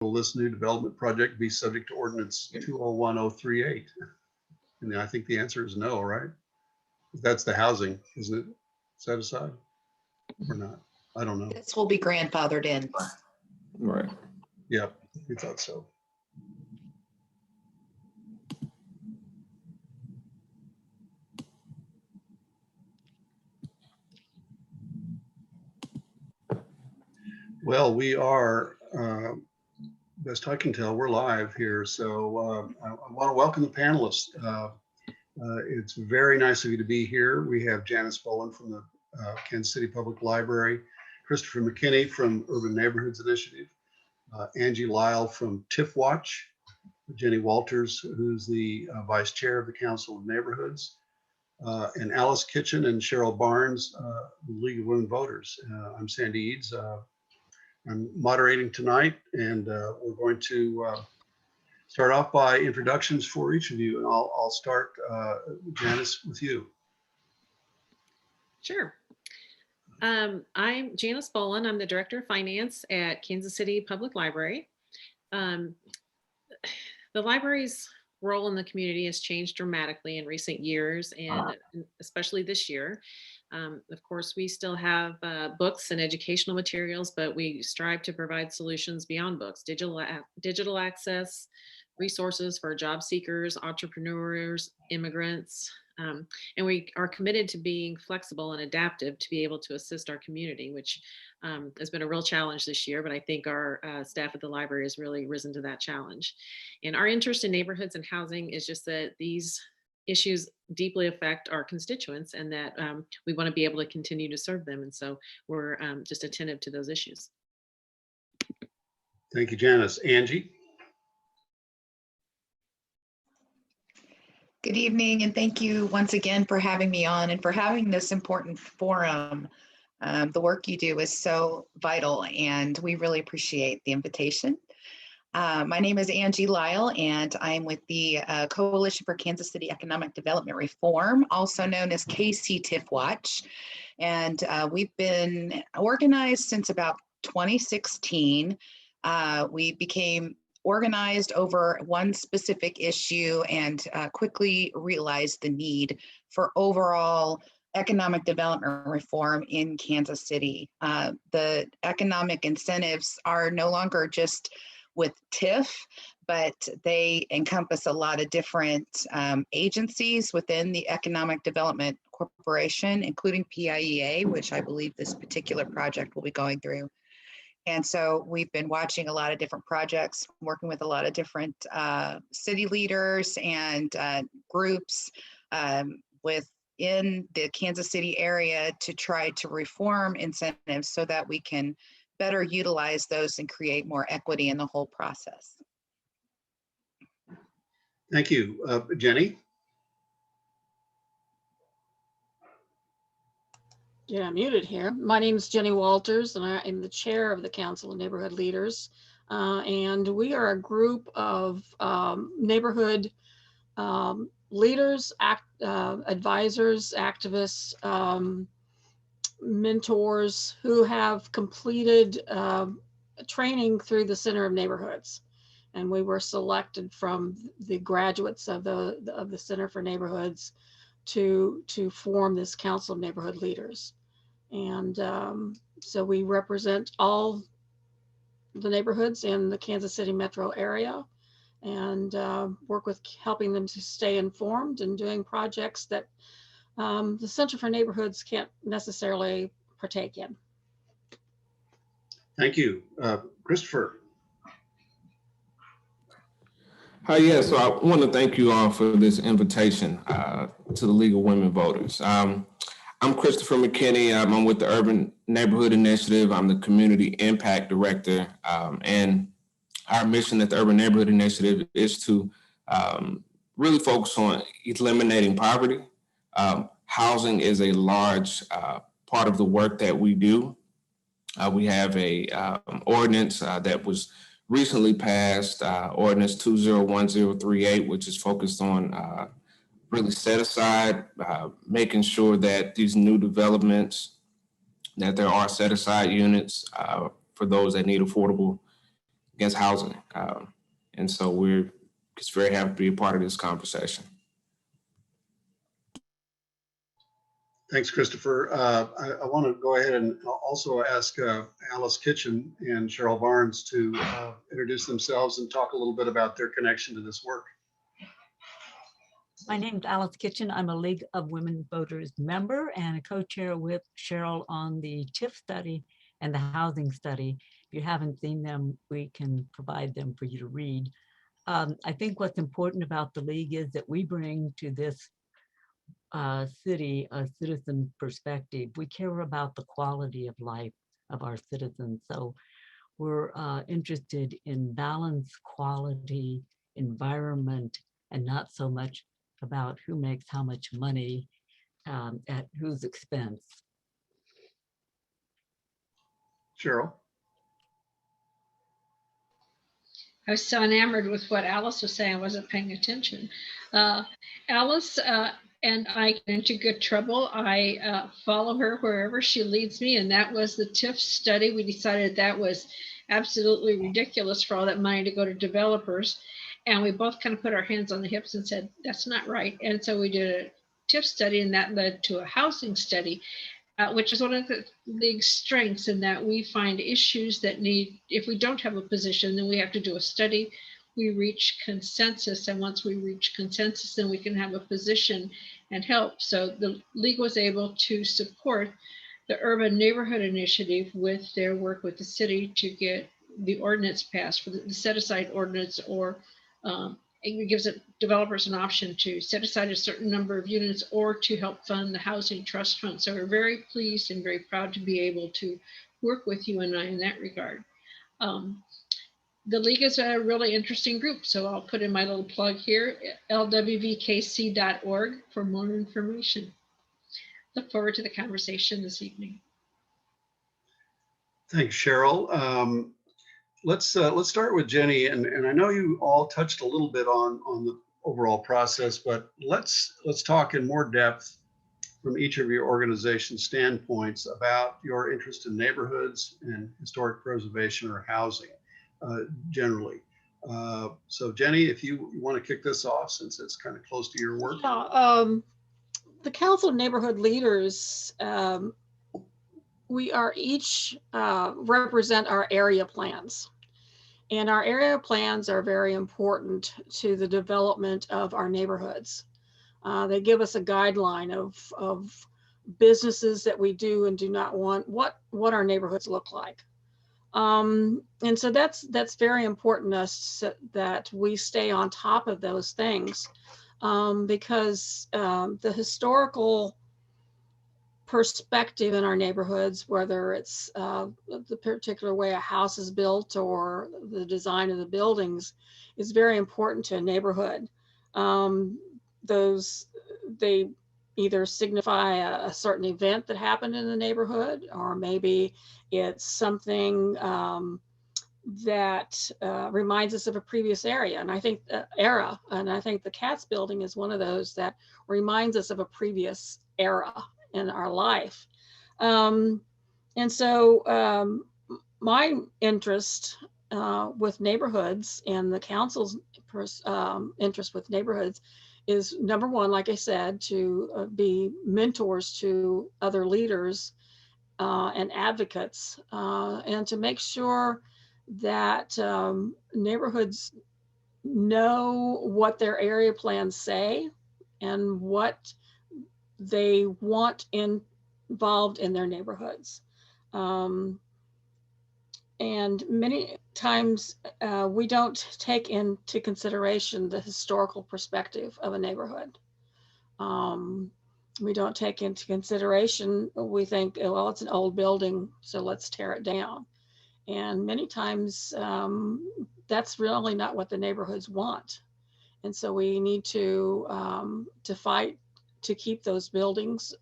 will this new development project be subject to ordinance 201038? And I think the answer is no, right? That's the housing, isn't it? Set aside or not? I don't know. This will be grandfathered in. Right. Yep, we thought so. Well, we are, best I can tell, we're live here. So I want to welcome the panelists. It's very nice of you to be here. We have Janice Boland from the Kansas City Public Library, Christopher McKinney from Urban Neighborhoods Initiative, Angie Lyle from TIF Watch, Jenny Walters, who's the Vice Chair of the Council of Neighborhoods, and Alice Kitchen and Cheryl Barnes, the League of Women Voters. I'm Sandy Eads. I'm moderating tonight, and we're going to start off by introductions for each of you. And I'll start, Janice, with you. Sure. I'm Janice Boland. I'm the Director of Finance at Kansas City Public Library. The library's role in the community has changed dramatically in recent years, and especially this year. Of course, we still have books and educational materials, but we strive to provide solutions beyond books, digital access, resources for job seekers, entrepreneurs, immigrants, and we are committed to being flexible and adaptive to be able to assist our community, which has been a real challenge this year, but I think our staff at the library has really risen to that challenge. And our interest in neighborhoods and housing is just that these issues deeply affect our constituents, and that we want to be able to continue to serve them. And so we're just attentive to those issues. Thank you, Janice. Angie? Good evening, and thank you once again for having me on and for having this important forum. The work you do is so vital, and we really appreciate the invitation. My name is Angie Lyle, and I'm with the Coalition for Kansas City Economic Development Reform, also known as KC TIF Watch. And we've been organized since about 2016. We became organized over one specific issue and quickly realized the need for overall economic development reform in Kansas City. The economic incentives are no longer just with TIF, but they encompass a lot of different agencies within the Economic Development Corporation, including PIEA, which I believe this particular project will be going through. And so we've been watching a lot of different projects, working with a lot of different city leaders and groups within the Kansas City area to try to reform incentives so that we can better utilize those and create more equity in the whole process. Thank you. Jenny? Yeah, I'm muted here. My name is Jenny Walters, and I am the chair of the Council of Neighborhood Leaders. And we are a group of neighborhood leaders, advisors, activists, mentors who have completed training through the Center of Neighborhoods. And we were selected from the graduates of the Center for Neighborhoods to form this Council of Neighborhood Leaders. And so we represent all the neighborhoods in the Kansas City metro area and work with helping them to stay informed and doing projects that the Center for Neighborhoods can't necessarily partake in. Thank you. Christopher? Hi, yeah, so I want to thank you all for this invitation to the League of Women Voters. I'm Christopher McKinney. I'm with the Urban Neighborhood Initiative. I'm the Community Impact Director. And our mission at the Urban Neighborhood Initiative is to really focus on eliminating poverty. Housing is a large part of the work that we do. We have a ordinance that was recently passed, Ordinance 201038, which is focused on really set aside, making sure that these new developments, that there are set aside units for those that need affordable against housing. And so we're just very happy to be a part of this conversation. Thanks, Christopher. I want to go ahead and also ask Alice Kitchen and Cheryl Barnes to introduce themselves and talk a little bit about their connection to this work. My name's Alice Kitchen. I'm a League of Women Voters member and a co-chair with Cheryl on the TIF study and the housing study. If you haven't seen them, we can provide them for you to read. I think what's important about the League is that we bring to this city a citizen perspective. We care about the quality of life of our citizens. So we're interested in balance, quality, environment, and not so much about who makes how much money at whose expense. Cheryl. I was so enamored with what Alice was saying, I wasn't paying attention. Alice and I get into good trouble. I follow her wherever she leads me, and that was the TIF study. We decided that was absolutely ridiculous for all that money to go to developers. And we both kind of put our hands on the hips and said, that's not right. And so we did a TIF study, and that led to a housing study. Which is one of the League's strengths, in that we find issues that need, if we don't have a position, then we have to do a study. We reach consensus, and once we reach consensus, then we can have a position and help. So the League was able to support the Urban Neighborhood Initiative with their work with the city to get the ordinance passed for the set-aside ordinance, or it gives developers an option to set aside a certain number of units or to help fund the housing trust fund. So we're very pleased and very proud to be able to work with you and I in that regard. The League is a really interesting group, so I'll put in my little plug here, lwvkc.org for more information. Look forward to the conversation this evening. Thanks, Cheryl. Let's start with Jenny, and I know you all touched a little bit on the overall process, but let's talk in more depth from each of your organization standpoints about your interest in neighborhoods and historic preservation or housing generally. So Jenny, if you want to kick this off, since it's kind of close to your work. Yeah, the Council of Neighborhood Leaders, we are each represent our area plans. And our area plans are very important to the development of our neighborhoods. They give us a guideline of businesses that we do and do not want, what our neighborhoods look like. And so that's very important to us, that we stay on top of those things, because the historical perspective in our neighborhoods, whether it's the particular way a house is built or the design of the buildings, is very important to a neighborhood. They either signify a certain event that happened in the neighborhood, or maybe it's something that reminds us of a previous area. And I think and I think the Katz building is one of those that reminds us of a previous era in our life. And so my interest with neighborhoods and the council's interest with neighborhoods is, number one, like I said, to be mentors to other leaders and advocates, and to make sure that neighborhoods know what their area plans say and what they want involved in their neighborhoods. And many times we don't take into consideration the historical perspective of a neighborhood. We don't take into consideration, we think, oh, well, it's an old building, so let's tear it down. And many times that's really not what the neighborhoods want. And so we need to fight to keep those buildings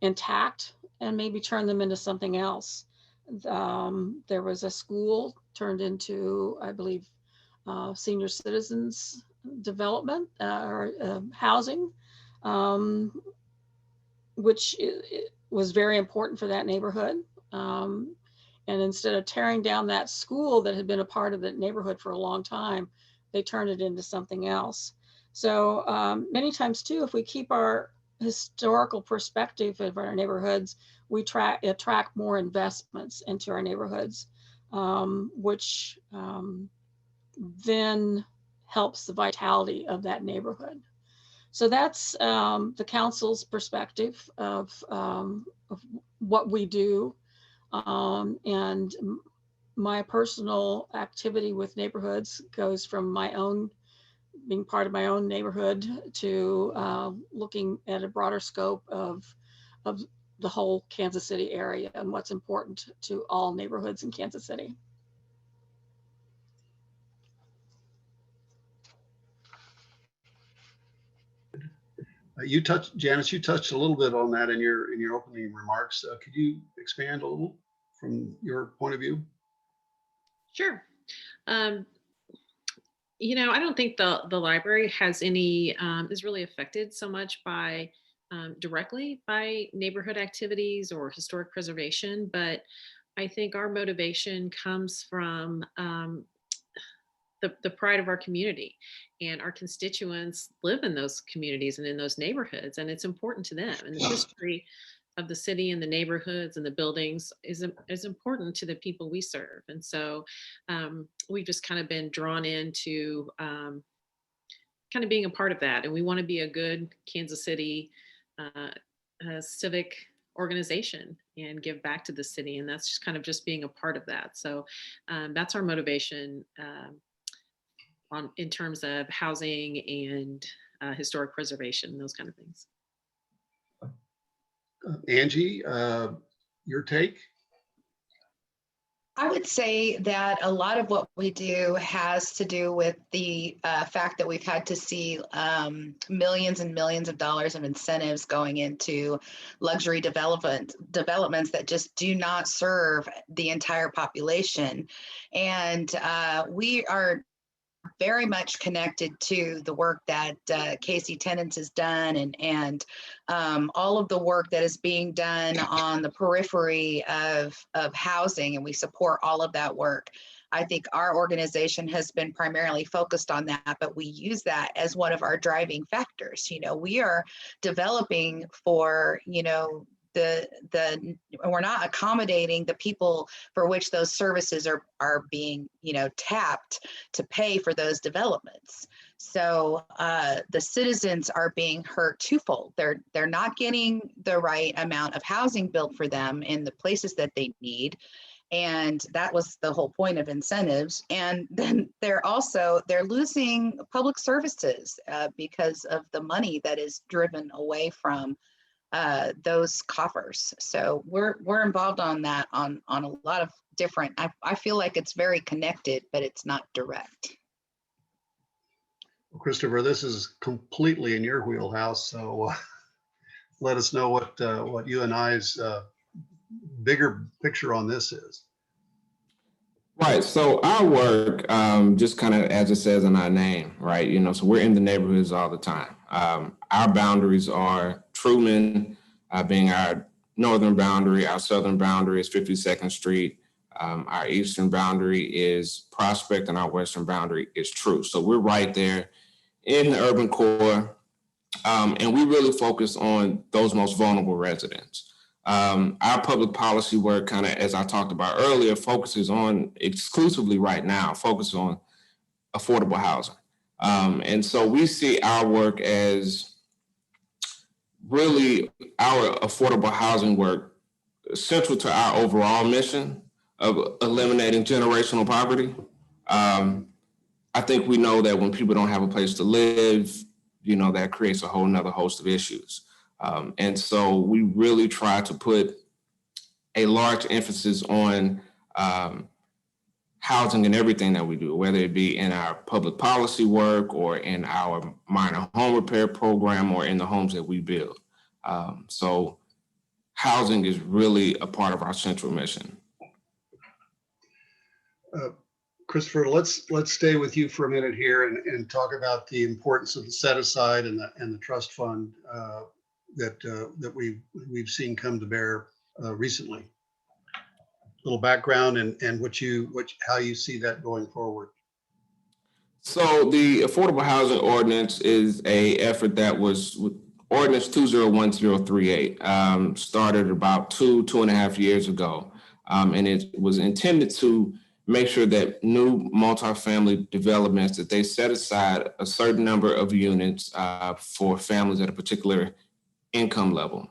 intact and maybe turn them into something else. There was a school turned into, I believe, senior citizens development or housing, which was very important for that neighborhood. And instead of tearing down that school that had been a part of the neighborhood for a long time, they turned it into something else. So many times too, if we keep our historical perspective of our neighborhoods, we attract more investments into our neighborhoods, which then helps the vitality of that neighborhood. So that's the council's perspective of what we do. And my personal activity with neighborhoods goes from my own, being part of my own neighborhood, to looking at a broader scope of the whole Kansas City area and what's important to all neighborhoods in Kansas City. Janice, you touched a little bit on that in your opening remarks. Could you expand a little from your point of view? Sure. You know, I don't think the library has any, is really affected so much by directly by neighborhood activities or historic preservation, but I think our motivation comes from the pride of our community, and our constituents live in those communities and in those neighborhoods, and it's important to them. And the history of the city and the neighborhoods and the buildings is important to the people we serve. And so we've just kind of been drawn into kind of being a part of that. And we want to be a good Kansas City civic organization and give back to the city. And that's just kind of just being a part of that. So that's our motivation in terms of housing and historic preservation, those kind of things. Angie, your take? I would say that a lot of what we do has to do with the fact that we've had to see millions and millions of dollars of incentives going into luxury developments that just do not serve the entire population. And we are very much connected to the work that Casey Tenants has done, and all of the work that is being done on the periphery of housing, and we support all of that work. I think our organization has been primarily focused on that, but we use that as one of our driving factors. You know, we are developing for, you know, we're not accommodating the people for which those services are being, you know, tapped to pay for those developments. So the citizens are being hurt twofold. They're not getting the right amount of housing built for them in the places that they need. And that was the whole point of incentives. And then they're losing public services because of the money that is driven away from those coffers. So we're involved on that on a lot of different, I feel like it's very connected, but it's not direct. Well, Christopher, this is completely in your wheelhouse. So let us know what you and I's bigger picture on this is. Right. So our work, just kind of as it says in our name, right? You know, so we're in the neighborhoods all the time. Our boundaries are Truman being our northern boundary. Our southern boundary is 52nd Street. Our eastern boundary is Prospect, and our western boundary is True. So we're right there in the urban core, and we really focus on those most vulnerable residents. Our public policy work, kind of as I talked about earlier, focuses on exclusively right now, focuses on affordable housing. And so we see our work as really our affordable housing work central to our overall mission of eliminating generational poverty. I think we know that when people don't have a place to live, you know, that creates a whole nother host of issues. And so we really try to put a large emphasis on housing in everything that we do, whether it be in our public policy work or in our minor home repair program or in the homes that we build. So housing is really a part of our central mission. Christopher, let's stay with you for a minute here and talk about the importance of the set aside and the trust fund that we've seen come to bear recently. little background and how you see that going forward. So the Affordable Housing Ordinance is a effort that was Ordinance 201038, started about two and a half years ago. And it was intended to make sure that new multifamily developments, that they set aside a certain number of units for families at a particular income level.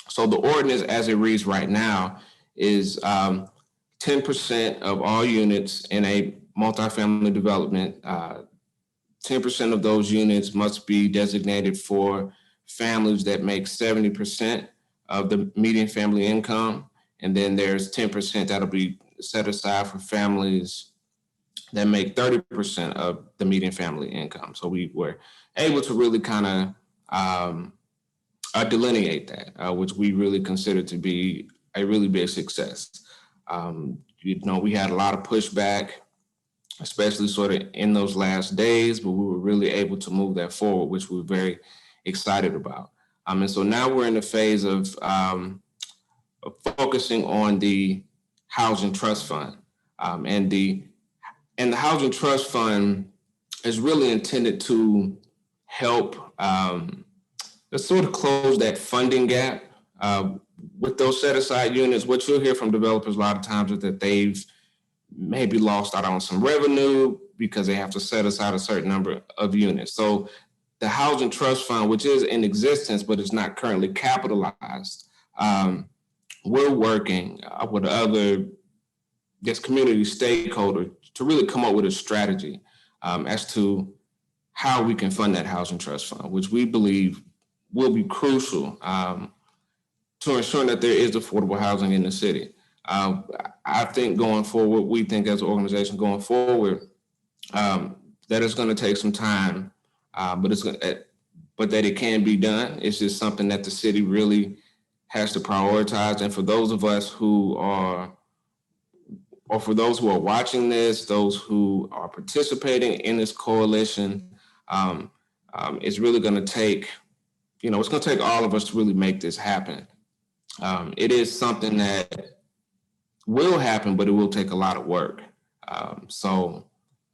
So the ordinance as it reads right now is 10% of all units in a multifamily development, 10% of those units must be designated for families that make 70% of the median family income. And then there's 10% that'll be set aside for families that make 30% of the median family income. So we were able to really kind of delineate that, which we really consider to be a really big success. We had a lot of pushback, especially sort of in those last days, but we were really able to move that forward, which we're very excited about. And so now we're in the phase of focusing on the Housing Trust Fund. And the Housing Trust Fund is really intended to help let's sort of close that funding gap with those set aside units. What you'll hear from developers a lot of times is that they've maybe lost out on some revenue because they have to set aside a certain number of units. So the Housing Trust Fund, which is in existence, but is not currently capitalized, we're working with other community stakeholders to really come up with a strategy as to how we can fund that Housing Trust Fund, which we believe will be crucial to ensuring that there is affordable housing in the city. I think going forward, we think as an organization going forward, that it's going to take some time, but that it can be done. It's just something that the city really has to prioritize. And for those of us who are, or for those who are watching this, those who are participating in this coalition, it's really going to take, it's going to take all of us to really make this happen. It is something that will happen, but it will take a lot of work. So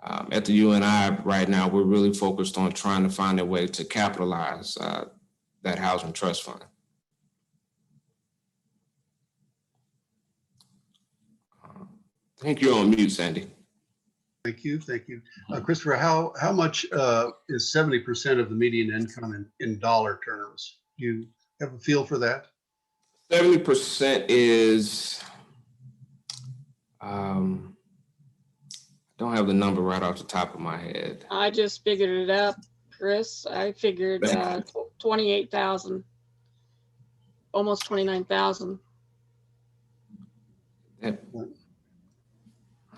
at the UNI right now, we're really focused on trying to find a way to capitalize that Housing Trust Fund. I think you're on mute, Sandy. Thank you. Christopher, how much is 70% of the median income in dollar terms? Do you have a feel for that? 70% is, don't have the number right off the top of my head. I just figured it up, Chris. I figured 28,000, almost 29,000. I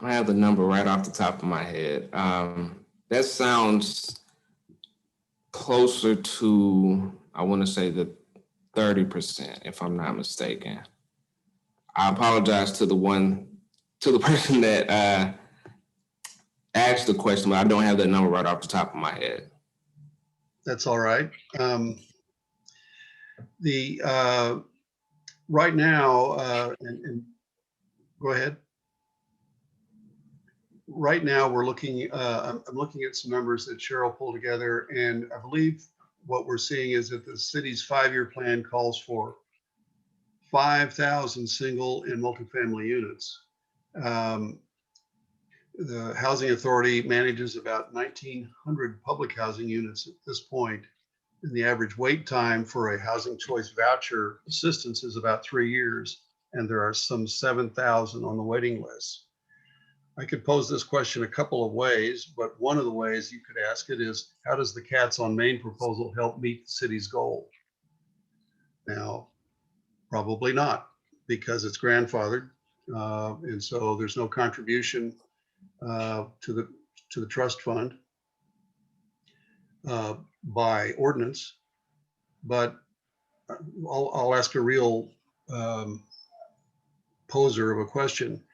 don't have the number right off the top of my head. That sounds closer to, I want to say the 30%, if I'm not mistaken. I apologize to the person that asked the question, but I don't have that number right off the top of my head. That's all right. Right now, and go ahead. Right now, we're looking. I'm looking at some numbers that Cheryl pulled together, and I believe what we're seeing is that the city's 5-year plan calls for 5,000 single and multifamily units. The Housing Authority manages about 1,900 public housing units at this point, and the average wait time for a housing choice voucher assistance is about 3 years, and there are some 7,000 on the waiting list. I could pose this question a couple of ways, but one of the ways you could ask it is, how does the Katz on Main proposal help meet the city's goal? Now, probably not, because it's grandfathered, and so there's no contribution to the trust fund by ordinance. But I'll ask a real poser of a question.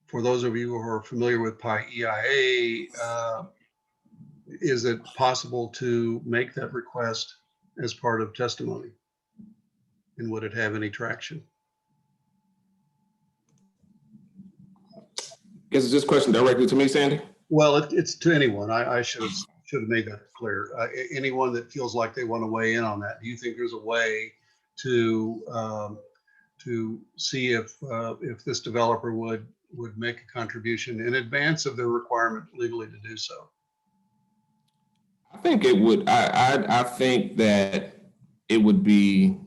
For those of you who are familiar with PIEIA, is it possible to make that request as part of testimony? And would it have any traction? Guess is this question directly to me, Sandy? Well, it's to anyone. I should have made that clear. Anyone that feels like they want to weigh in on that. Do you think there's a way to see if this developer would make a contribution in advance of their requirement legally to do so? I think it would. I think that it would be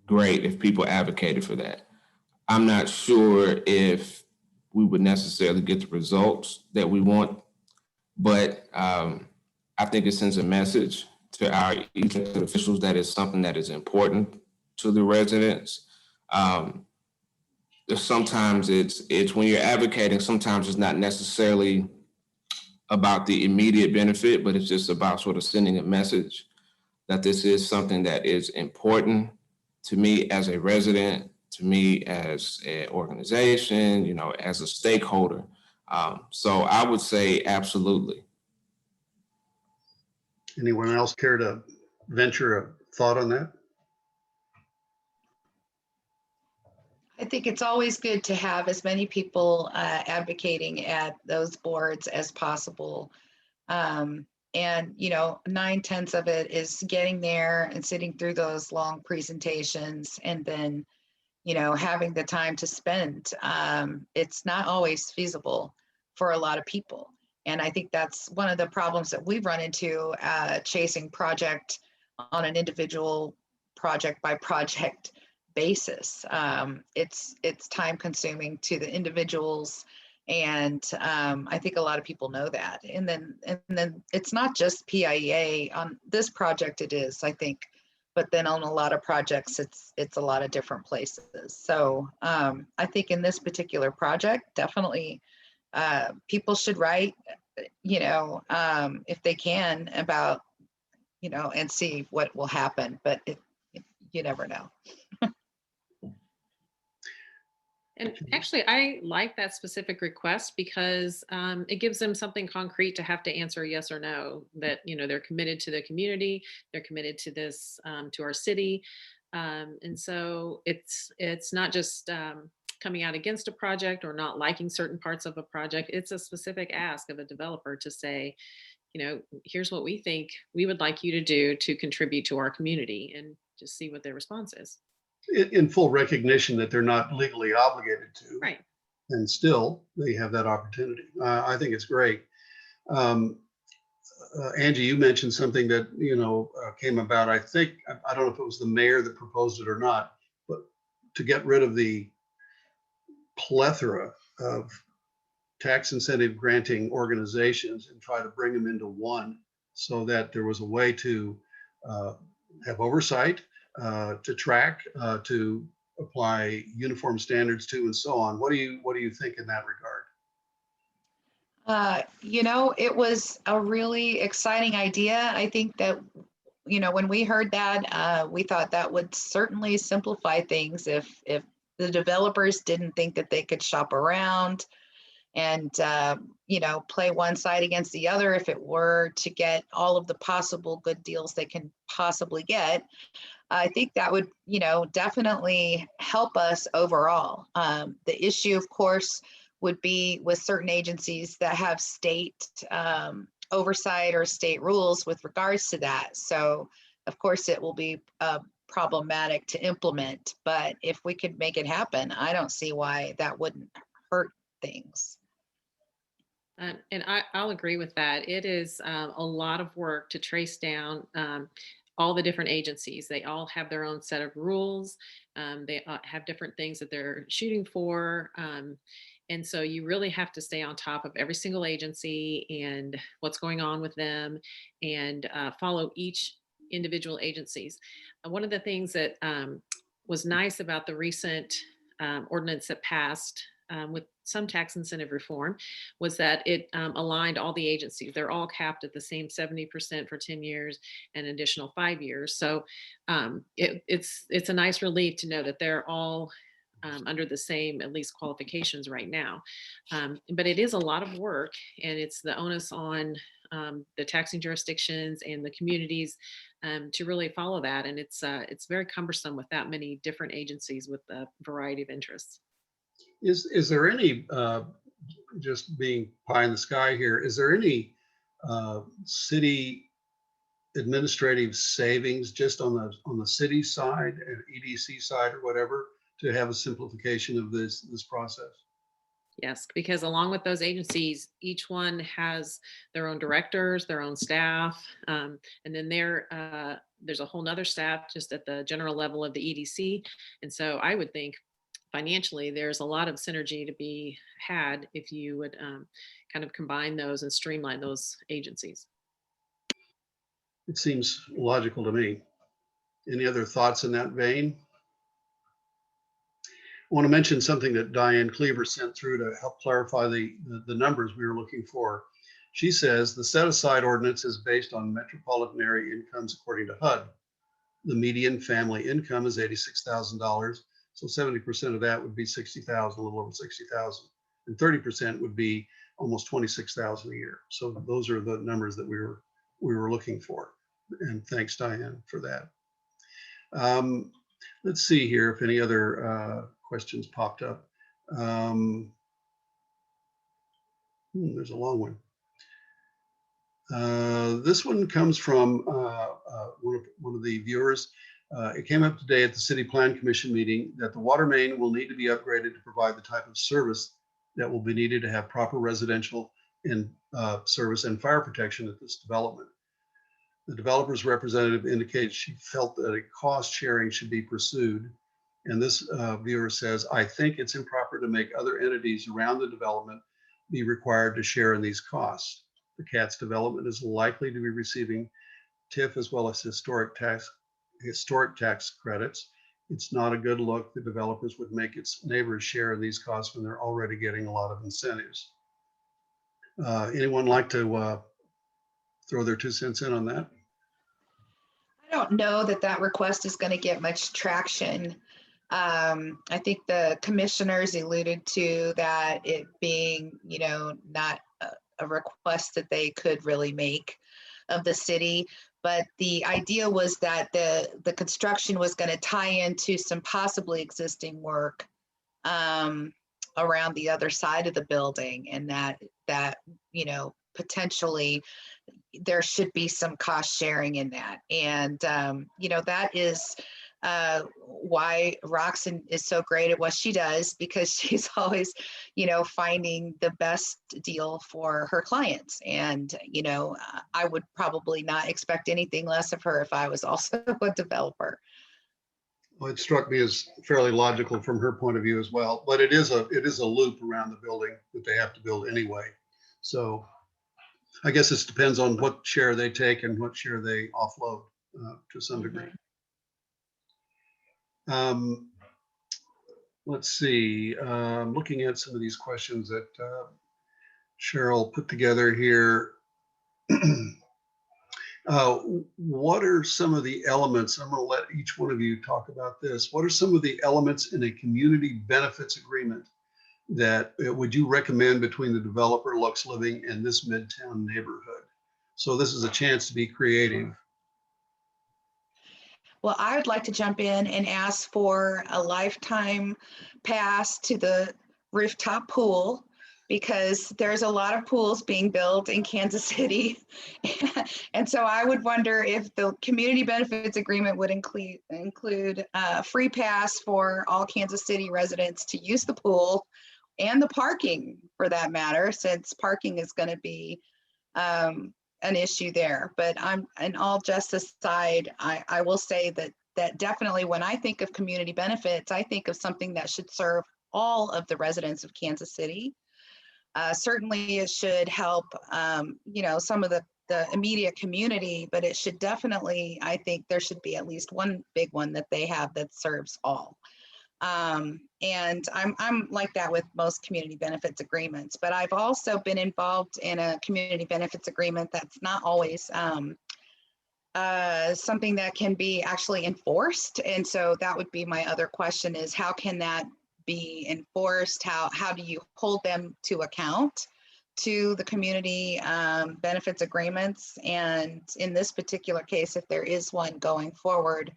great if people advocated for that. I'm not sure if we would necessarily get the results that we want, but I think it sends a message to our elected officials that is something that is important to the residents. Sometimes it's when you're advocating, sometimes it's not necessarily about the immediate benefit, but it's just about sort of sending a message that this is something that is important to me as a resident, to me as an organization, you know, as a stakeholder. So I would say absolutely. Anyone else care to venture a thought on that? I think it's always good to have as many people advocating at those boards as possible. And, you know, 9/10 of it is getting there and sitting through those long presentations and then, you know, having the time to spend. It's not always feasible for a lot of people. And I think that's one of the problems that we've run into chasing project on an individual project by project basis. It's time consuming to the individuals. And I think a lot of people know that. And then it's not just PIEA on this project, it is, I think, but then on a lot of projects, it's a lot of different places. So I think in this particular project, definitely people should write, you know, if they can about, you know, and see what will happen, but you never know. And actually, I like that specific request because it gives them something concrete to have to answer yes or no, that, you know, they're committed to the community, they're committed to this, to our city. And so it's not just coming out against a project or not liking certain parts of a project. It's a specific ask of a developer to say, you know, here's what we think we would like you to do to contribute to our community, and just see what their response is. In full recognition that they're not legally obligated to. Right. And still, they have that opportunity. I think it's great. Angie, you mentioned something that, you know, came about. I think, I don't know if it was the mayor that proposed it or not, but to get rid of the plethora of tax incentive granting organizations and try to bring them into one so that there was a way to have oversight, to track, to apply uniform standards to, and so on. What do you think in that regard? You know, it was a really exciting idea. I think that, you know, when we heard that, we thought that would certainly simplify things if the developers didn't think that they could shop around and, you know, play one side against the other if it were to get all of the possible good deals they can possibly get. I think that would, you know, definitely help us overall. The issue, of course, would be with certain agencies that have state oversight or state rules with regards to that. So, of course, it will be problematic to implement. But if we could make it happen, I don't see why that wouldn't hurt things. And I'll agree with that. It is a lot of work to trace down all the different agencies. They all have their own set of rules. They have different things that they're shooting for. And so you really have to stay on top of every single agency and what's going on with them, and follow each individual agencies. One of the things that was nice about the recent ordinance that passed with some tax incentive reform was that it aligned all the agencies. They're all capped at the same 70% for 10 years and an additional 5 years. So it's a nice relief to know that they're all under the same, at least, qualifications right now. But it is a lot of work, and it's the onus on the taxing jurisdictions and the communities to really follow that. And it's very cumbersome with that many different agencies with a variety of interests. Is there any just being pie in the sky here, is there any city administrative savings just on the city side and EDC side or whatever to have a simplification of this process? Yes, because along with those agencies, each one has their own directors, their own staff, and then there's a whole nother staff just at the general level of the EDC. And so I would think financially, there's a lot of synergy to be had if you would kind of combine those and streamline those agencies. It seems logical to me. Any other thoughts in that vein? I want to mention something that Diane Cleaver sent through to help clarify the numbers we were looking for. She says the set aside ordinance is based on metropolitan area incomes according to HUD. The median family income is $86,000. So 70% of that would be 60,000, a little over 60,000. And 30% would be almost 26,000 a year. So those are the numbers that we were looking for. And thanks, Diane, for that. Let's see here if any other questions popped up. There's a long one. This one comes from one of the viewers. It came up today at the City Plan Commission meeting that the water main will need to be upgraded to provide the type of service that will be needed to have proper residential and service and fire protection at this development. The developer's representative indicated she felt that a cost sharing should be pursued. And this viewer says, I think it's improper to make other entities around the development be required to share in these costs. The Katz development is likely to be receiving TIF as well as historic tax credits. It's not a good look. The developers would make its neighbors share in these costs when they're already getting a lot of incentives. Anyone like to throw their 2 cents in on that? I don't know that that request is going to get much traction. I think the commissioners alluded to that it being, not a request that they could really make of the city. But the idea was that the construction was going to tie into some possibly existing work around the other side of the building, and that potentially there should be some cost sharing in that. And that is why Roxanne is so great at what she does, because she's always finding the best deal for her clients. And I would probably not expect anything less of her if I was also a developer. Well, it struck me as fairly logical from her point of view as well, but it is a loop around the building that they have to build anyway. So I guess this depends on what share they take and what share they offload to some degree. Let's see, looking at some of these questions that Cheryl put together here. What are some of the elements? I'm going to let each one of you talk about this. What are some of the elements in a community benefits agreement that would you recommend between the developer, Lux Living, and this Midtown neighborhood? So this is a chance to be creative. Well, I would like to jump in and ask for a lifetime pass to the rooftop pool, because there's a lot of pools being built in Kansas City. And so I would wonder if the community benefits agreement would include a free pass for all Kansas City residents to use the pool and the parking, for that matter, since parking is going to be an issue there. But in all justice aside, I will say that definitely when I think of community benefits, I think of something that should serve all of the residents of Kansas City. Certainly it should help, some of the immediate community, but it should definitely, I think there should be at least one big one that they have that serves all. And I'm like that with most community benefits agreements, but I've also been involved in a community benefits agreement that's not always something that can be actually enforced. And so that would be my other question, is how can that be enforced? How do you hold them to account to the community benefits agreements? And in this particular case, if there is one going forward,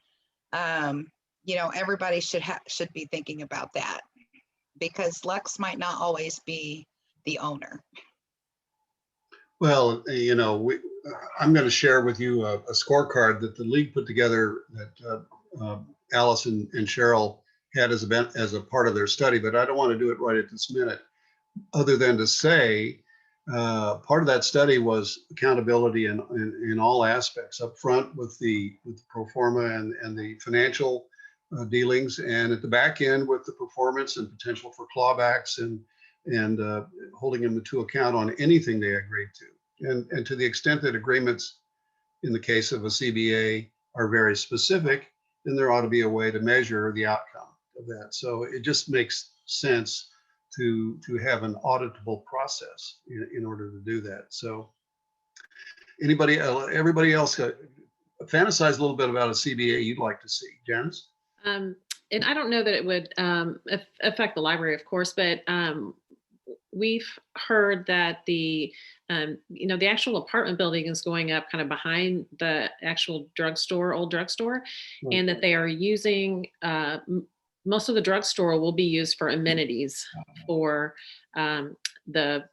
everybody should be thinking about that, because Lux might not always be the owner. Well, I'm going to share with you a scorecard that the league put together that Alice and Cheryl had as a part of their study, but I don't want to do it right at this minute, other than to say part of that study was accountability in all aspects, up front with the pro forma and the financial dealings, and at the back end with the performance and potential for clawbacks and holding them to account on anything they agreed to. And to the extent that agreements in the case of a CBA are very specific, then there ought to be a way to measure the outcome of that. So it just makes sense to have an auditable process in order to do that. So everybody else fantasize a little bit about a CBA you'd like to see. Janice? And I don't know that it would affect the library, of course, but we've heard that the actual apartment building is going up kind of behind the actual old drugstore, Right. and that they are using most of the drugstore will be used for amenities for the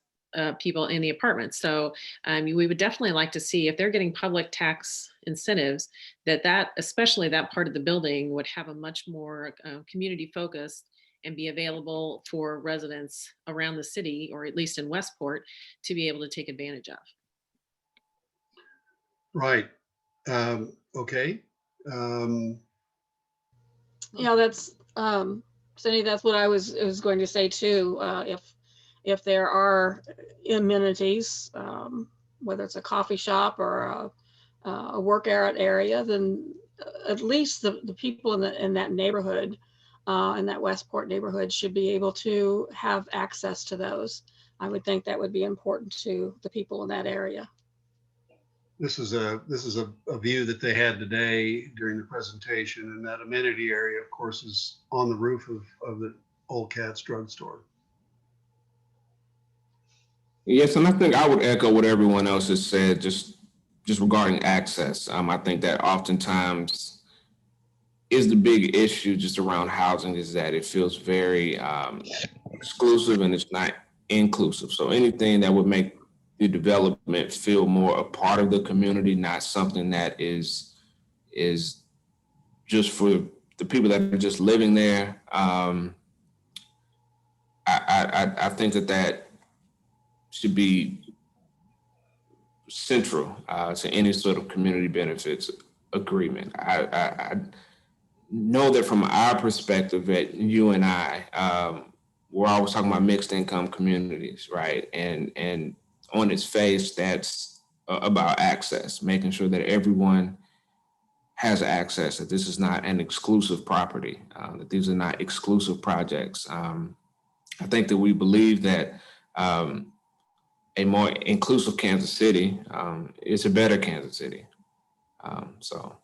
people in the apartments. So we would definitely like to see if they're getting public tax incentives, that especially that part of the building would have a much more community focused and be available for residents around the city, or at least in Westport, to be able to take advantage of. Right. Okay. Yeah, that's Cindy, that's what I was going to say too. If there are amenities, whether it's a coffee shop or a workout area, then at least the people in that neighborhood, in that Westport neighborhood, should be able to have access to those. I would think that would be important to the people in that area. This is a view that they had today during the presentation, and that amenity area, of course, is on the roof of the old Katz drugstore. Yes, and I think I would echo what everyone else has said, just regarding access. I think that oftentimes is the big issue just around housing, is that it feels very exclusive and it's not inclusive. So anything that would make the development feel more a part of the community, not something that is just for the people that are just living there. I think that should be central to any sort of community benefits agreement. I know that from our perspective at UNI, we're always talking about mixed income communities, right? And on its face, that's about access, making sure that everyone has access, that this is not an exclusive property, that these are not exclusive projects. I think that we believe that a more inclusive Kansas City is a better Kansas City. So.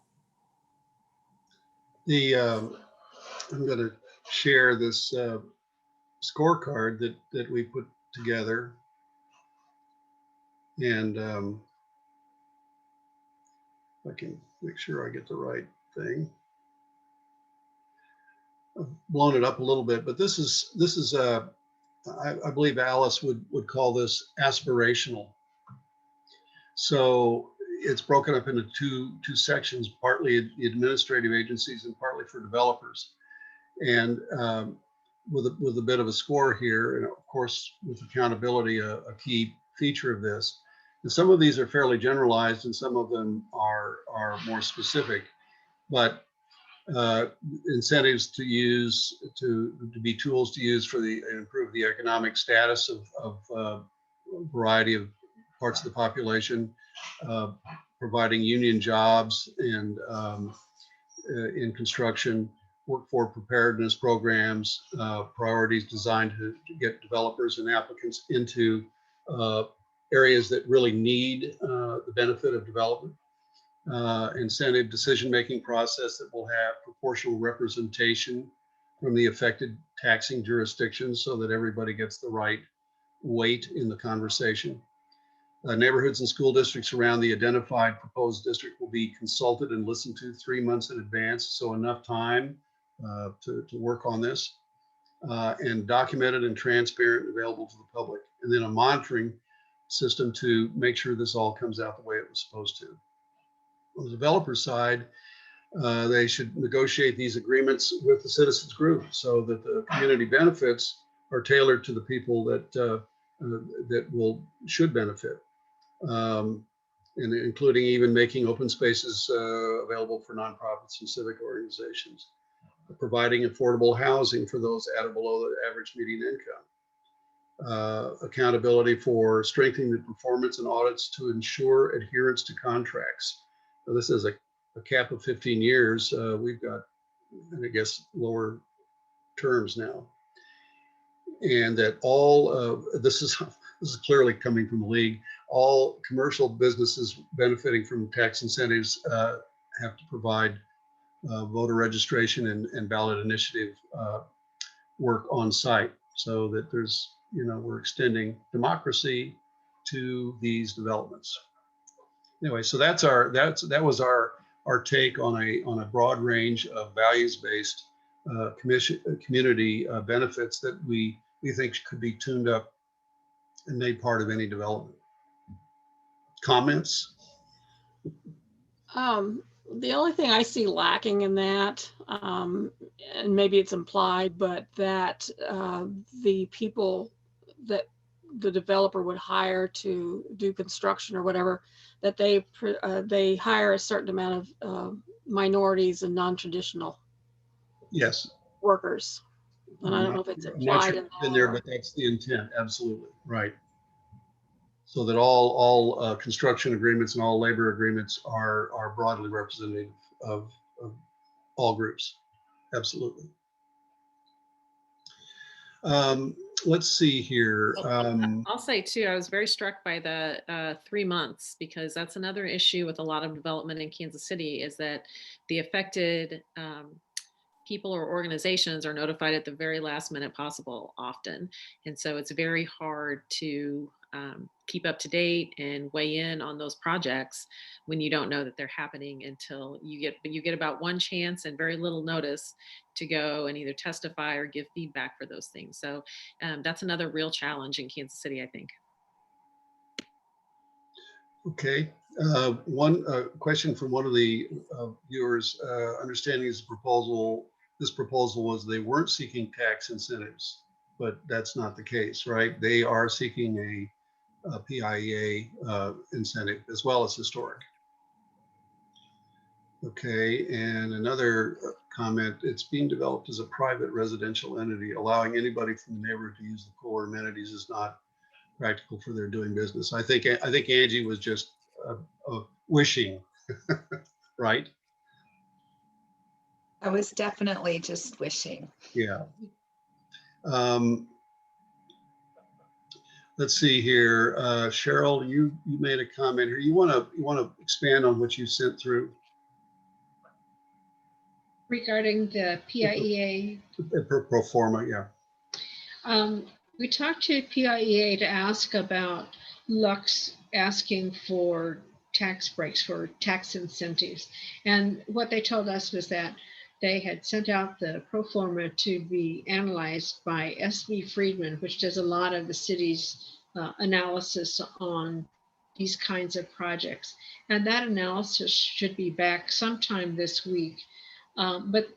I'm going to share this scorecard that we put together, and I can make sure I get the right thing. I've blown it up a little bit, but this is I believe Alice would call this aspirational. So it's broken up into two sections, partly the administrative agencies and partly for developers. And with a bit of a score here, and of course with accountability a key feature of this. And some of these are fairly generalized, and some of them are more specific. But incentives to use to be tools to use for improve the economic status of a variety of parts of the population, providing union jobs and in construction, workforce preparedness programs, priorities designed to get developers and applicants into areas that really need the benefit of development. Incentive decision-making process that will have proportional representation from the affected taxing jurisdictions so that everybody gets the right weight in the conversation. Neighborhoods and school districts around the identified proposed district will be consulted and listened to 3 months in advance, so enough time to work on this, and documented and transparent and available to the public. and then a monitoring system to make sure this all comes out the way it was supposed to. On the developer side, they should negotiate these agreements with the citizens group so that the community benefits are tailored to the people that should benefit, and including even making open spaces available for nonprofits and civic organizations, providing affordable housing for those at or below the average median income, accountability for strengthening the performance and audits to ensure adherence to contracts. Now, this is a cap of 15 years. We've got, I guess, lower terms now. And that all, this is clearly coming from the league, all commercial businesses benefiting from tax incentives have to provide voter registration and ballot initiative work on site, so that there's, we're extending democracy to these developments. Anyway, so that was our take on a broad range of values-based community benefits that we think could be tuned up and made part of any development. Comments? The only thing I see lacking in that, and maybe it's implied, but that the people that the developer would hire to do construction or whatever, that they hire a certain amount of minorities and non-traditional Yes. workers. And I don't know if it's implied in there, but that's the intent. Absolutely right. So that all construction agreements and all labor agreements are broadly representative of all groups. Absolutely. Let's see here. I'll say too, I was very struck by the 3 months, because that's another issue with a lot of development in Kansas City, is that the affected people or organizations are notified at the very last minute possible often. And so it's very hard to keep up to date and weigh in on those projects when you don't know that they're happening until you get about one chance and very little notice to go and either testify or give feedback for those things. So that's another real challenge in Kansas City, I think. Okay. One question from one of the viewers, understanding this proposal was they weren't seeking tax incentives, but that's not the case, right? They are seeking a PIEA incentive as well as historic. Okay, and another comment, it's being developed as a private residential entity. Allowing anybody from the neighborhood to use the pool or amenities is not practical for their doing business. I think Angie was just wishing, right? I was definitely just wishing. Yeah. Let's see here, Cheryl, you made a comment here. You want to expand on what you sent through Regarding the PIEA? Pro forma, yeah. We talked to PIEA to ask about Lux asking for tax breaks, for tax incentives. And what they told us was that they had sent out the pro forma to be analyzed by S.V. Friedman, which does a lot of the city's analysis on these kinds of projects. And that analysis should be back sometime this week. But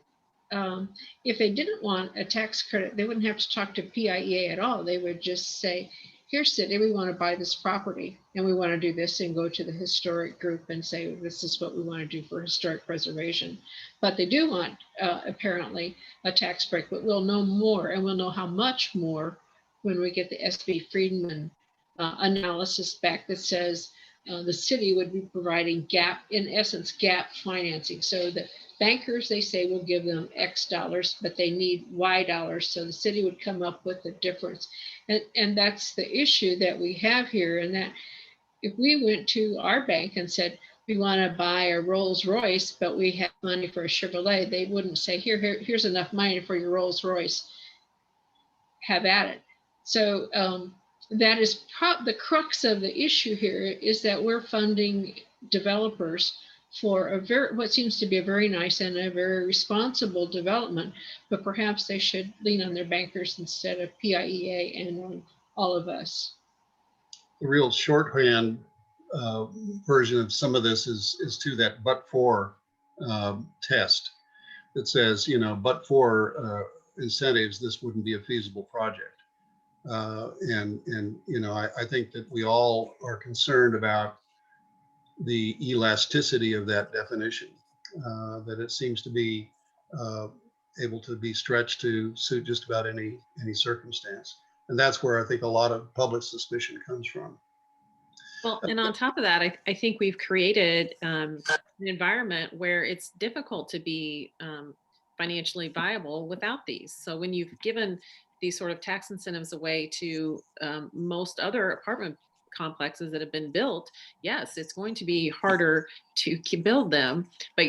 if they didn't want a tax credit, they wouldn't have to talk to PIEA at all. They would just say, here, city, we want to buy this property and we want to do this, and go to the historic group and say, this is what we want to do for historic preservation. But they do want, apparently, a tax break, but we'll know more, and we'll know how much more when we get the S.V. Friedman analysis back that says the city would be providing in essence, gap financing. So the bankers, they say, will give them X dollars, but they need Y dollars. So the city would come up with the difference. And that's the issue that we have here. And that if we went to our bank and said, we want to buy a Rolls Royce, but we have money for a Chevrolet, they wouldn't say, here's enough money for your Rolls Royce. Have at it. So that is the crux of the issue here, is that we're funding developers for what seems to be a very nice and a very responsible development, but perhaps they should lean on their bankers instead of PIEA and on all of us. the real shorthand version of some of this is to that but for test that says, but for incentives, this wouldn't be a feasible project. And I think that we all are concerned about the elasticity of that definition, that it seems to be able to be stretched to suit just about any circumstance. And that's where I think a lot of public suspicion comes from. Well, and on top of that, I think we've created an environment where it's difficult to be financially viable without these. So when you've given these sort of tax incentives away to most other apartment complexes that have been built, yes, it's going to be harder to build them, but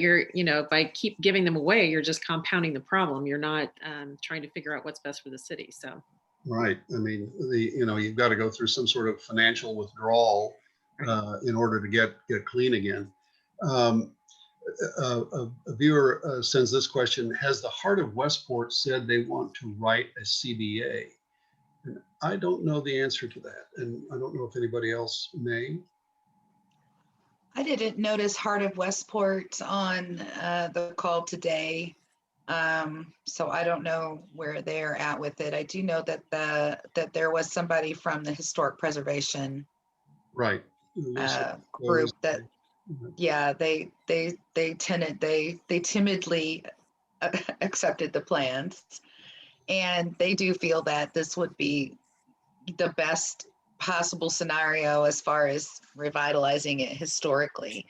by keep giving them away, you're just compounding the problem. You're not trying to figure out what's best for the city. So. Right. I mean, you've got to go through some sort of financial withdrawal in order to get clean again. A viewer sends this question: has the Heart of Westport said they want to write a CBA? And I don't know the answer to that, and I don't know if anybody else may. I didn't notice Heart of Westport on the call today. So I don't know where they're at with it. I do know that that there was somebody from the Historic Preservation Right. group that, yeah, they timidly accepted the plans, and they do feel that this would be the best possible scenario as far as revitalizing it historically.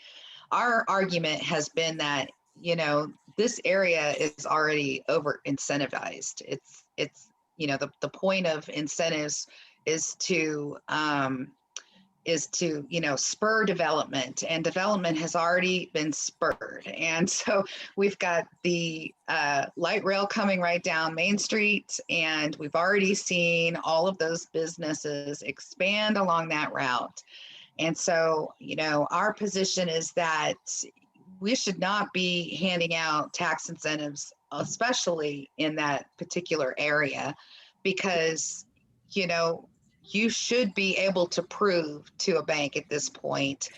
Our argument has been that, this area is already over incentivized. It's the point of incentives is to spur development, and development has already been spurred. And so we've got the light rail coming right down Main Street, and we've already seen all of those businesses expand along that route. And so, our position is that we should not be handing out tax incentives, especially in that particular area, because, you should be able to prove to a bank at this point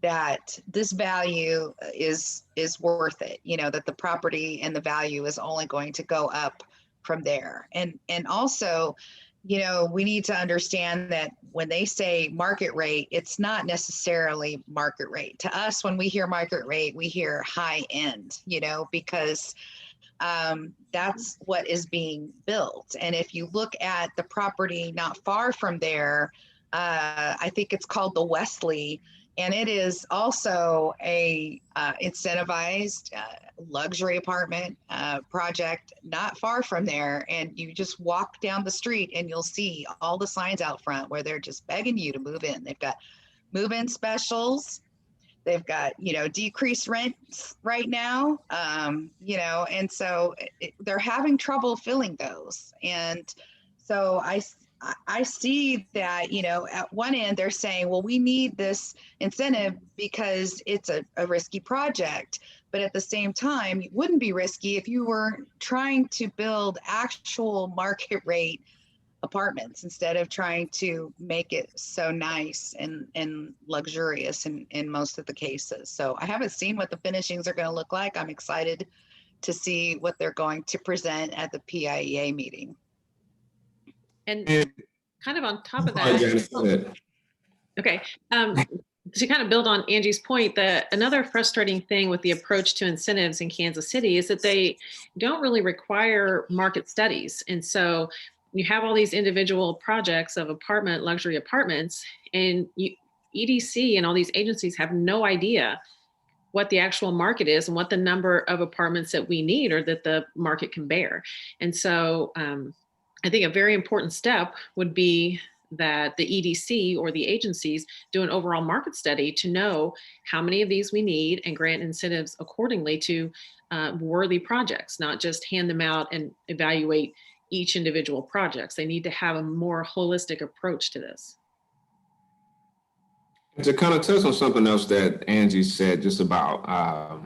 that this value is worth it, that the property and the value is only going to go up from there. And also, we need to understand that when they say market rate, it's not necessarily market rate. To us, when we hear market rate, we hear high end, because that's what is being built. And if you look at the property not far from there, I think it's called the Wesley, and it is also a incentivized luxury apartment project not far from there. And you just walk down the street and you'll see all the signs out front where they're just begging you to move in. They've got move-in specials. They've got, decreased rents right now, and so they're having trouble filling those. And so I see that, at one end they're saying, well, we need this incentive because it's a risky project. But at the same time, it wouldn't be risky if you were trying to build actual market rate apartments instead of trying to make it so nice and luxurious in most of the cases. So I haven't seen what the finishings are going to look like. I'm excited to see what they're going to present at the PIEA meeting. And kind of on top of that, okay, to kind of build on Angie's point, another frustrating thing with the approach to incentives in Kansas City is that they don't really require market studies. And so you have all these individual projects of luxury apartments, and EDC and all these agencies have no idea what the actual market is and what the number of apartments that we need or that the market can bear. And so I think a very important step would be that the EDC or the agencies do an overall market study to know how many of these we need and grant incentives accordingly to worthy projects, not just hand them out and evaluate each individual projects. They need to have a more holistic approach to this. To kind of touch on something else that Angie said, just about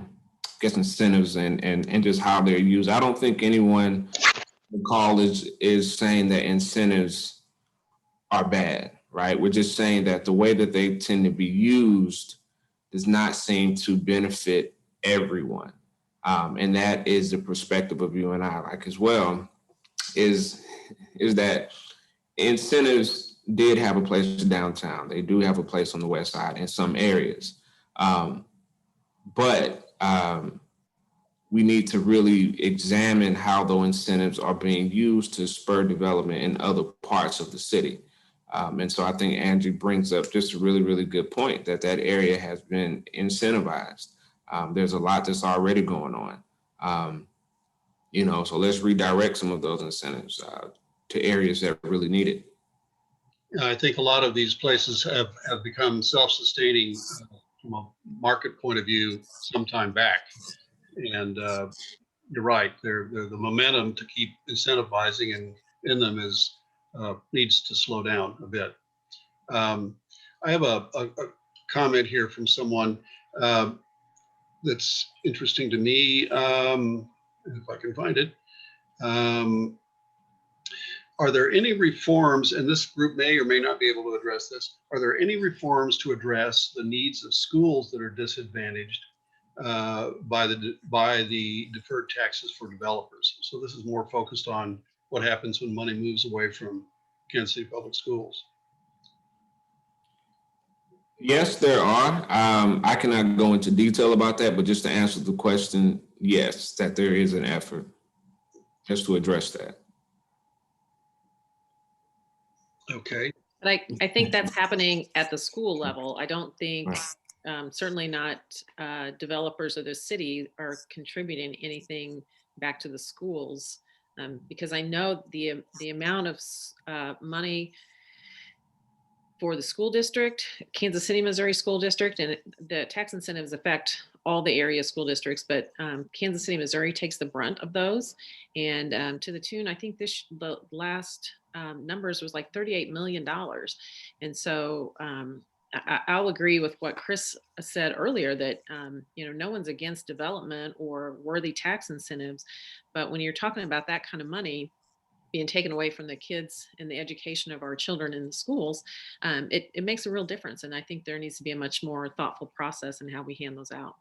guess incentives and just how they're used. I don't think anyone on the call is saying that incentives are bad. right? We're just saying that the way that they tend to be used does not seem to benefit everyone. And that is the perspective of you and I like as well, is that incentives did have a place downtown. They do have a place on the west side in some areas. But we need to really examine how those incentives are being used to spur development in other parts of the city. And so I think Angie brings up just a really, really good point that area has been incentivized. There's a lot that's already going on. So let's redirect some of those incentives to areas that really need it. I think a lot of these places have become self-sustaining from a market point of view some time back. And you're right, they're the momentum to keep incentivizing and in them is needs to slow down a bit. I have a comment here from someone that's interesting to me, if I can find it. Are there any reforms, and this group may or may not be able to address this, are there any reforms to address the needs of schools that are disadvantaged by the deferred taxes for developers? So this is more focused on what happens when money moves away from Kansas City Public Schools. Yes, there are. I cannot go into detail about that, but just to answer the question, yes, that there is an effort just to address that. Okay. But I think that's happening at the school level. I don't think, certainly not developers of the city are contributing anything back to the schools, because I know the amount of money for the school district, Kansas City, Missouri school district, and the tax incentives affect all the area school districts, but Kansas City, Missouri takes the brunt of those. And to the tune, I think the last numbers was like $38 million. And so I'll agree with what Chris said earlier, that no one's against development or worthy tax incentives, but when you're talking about that kind of money being taken away from the kids and the education of our children in the schools, it makes a real difference. And I think there needs to be a much more thoughtful process in how we hand those out.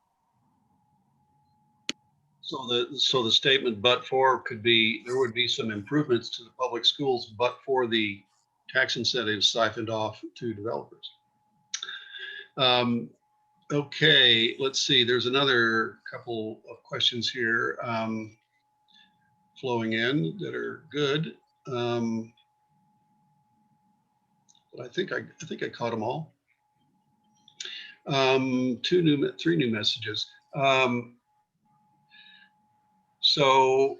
So the statement "but for" could be there would be some improvements to the public schools, but for the tax incentives siphoned off to developers. Okay, let's see. There's another couple of questions here flowing in that are good. But I think I caught them all. Three new messages. So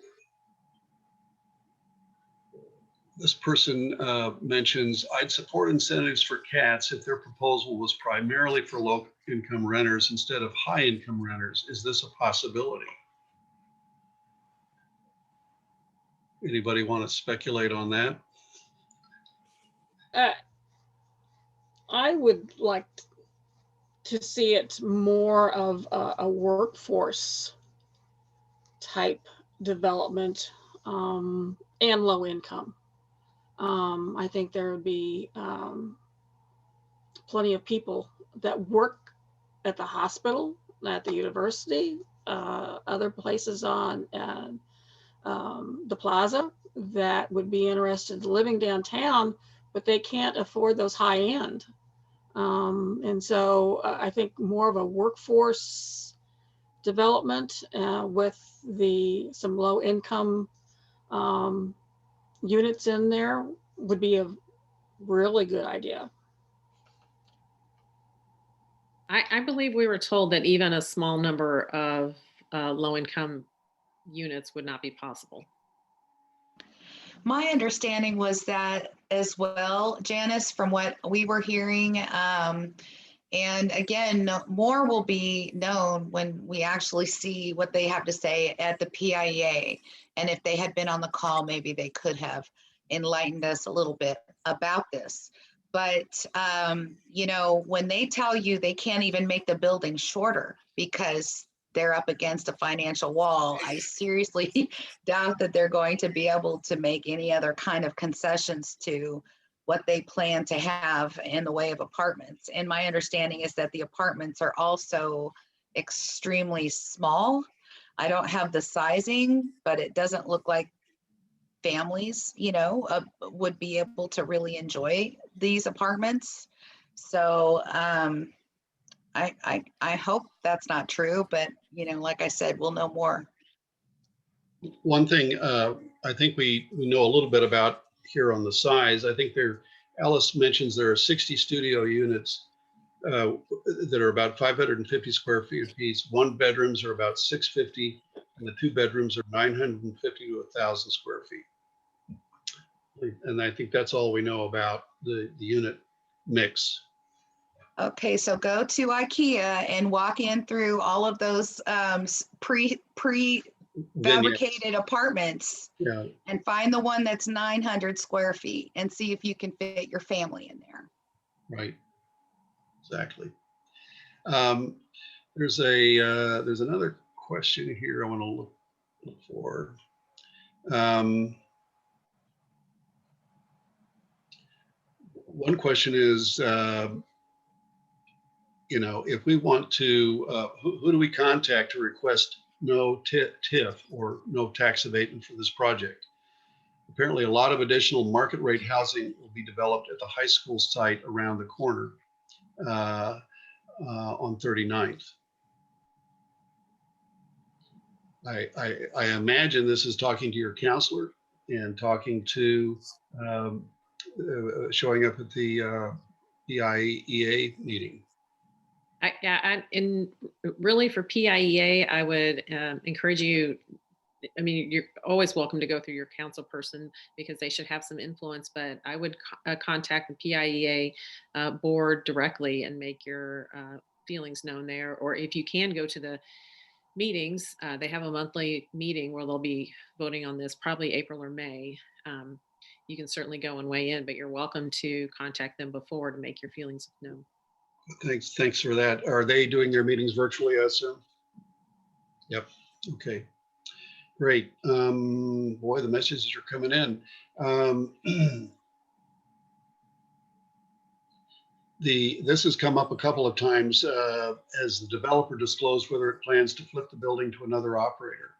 this person mentions, I'd support incentives for Katz if their proposal was primarily for low-income renters instead of high-income renters. Is this a possibility? Anybody want to speculate on that? I would like to see it more of a workforce type development and low income. I think there would be plenty of people that work at the hospital, at the university, other places on the plaza that would be interested in living downtown, but they can't afford those high end. And so I think more of a workforce development with some low income units in there would be a really good idea. I believe we were told that even a small number of low income units would not be possible. My understanding was that as well, Janice, from what we were hearing. And again, more will be known when we actually see what they have to say at the PIEA. And if they had been on the call, maybe they could have enlightened us a little bit about this. But, when they tell you they can't even make the building shorter because they're up against a financial wall, I seriously doubt that they're going to be able to make any other kind of concessions to what they plan to have in the way of apartments. And my understanding is that the apartments are also extremely small. I don't have the sizing, but it doesn't look like families, would be able to really enjoy these apartments. So I hope that's not true, but like I said, we'll know more. One thing I think we know a little bit about here on the size, I think Alice mentions there are 60 studio units that are about 550 square feet apiece. One bedrooms are about 650, and the two bedrooms are 950 to 1,000 square feet. And I think that's all we know about the unit mix. Okay, so go to IKEA and walk in through all of those prefabricated apartments, Yeah, and find the one that's 900 square feet and see if you can fit your family in there. right. Exactly. There's another question here I want to look for. One question is, if we want to, who do we contact to request no TIF or no tax abatement for this project? Apparently, a lot of additional market rate housing will be developed at the high school site around the corner on 39th. I imagine this is talking to your counselor and talking to showing up at the PIEA meeting. And really for PIEA, I would encourage you. I mean, you're always welcome to go through your council person because they should have some influence, but I would contact the PIEA board directly and make your feelings known there. Or if you can go to the meetings, they have a monthly meeting where they'll be voting on this, probably April or May. You can certainly go and weigh in, but you're welcome to contact them before to make your feelings known. Thanks for that. Are they doing their meetings virtually, I assume? Yep. Okay. Great. Boy, the messages are coming in. This has come up a couple of times as the developer disclosed whether it plans to flip the building to another operator.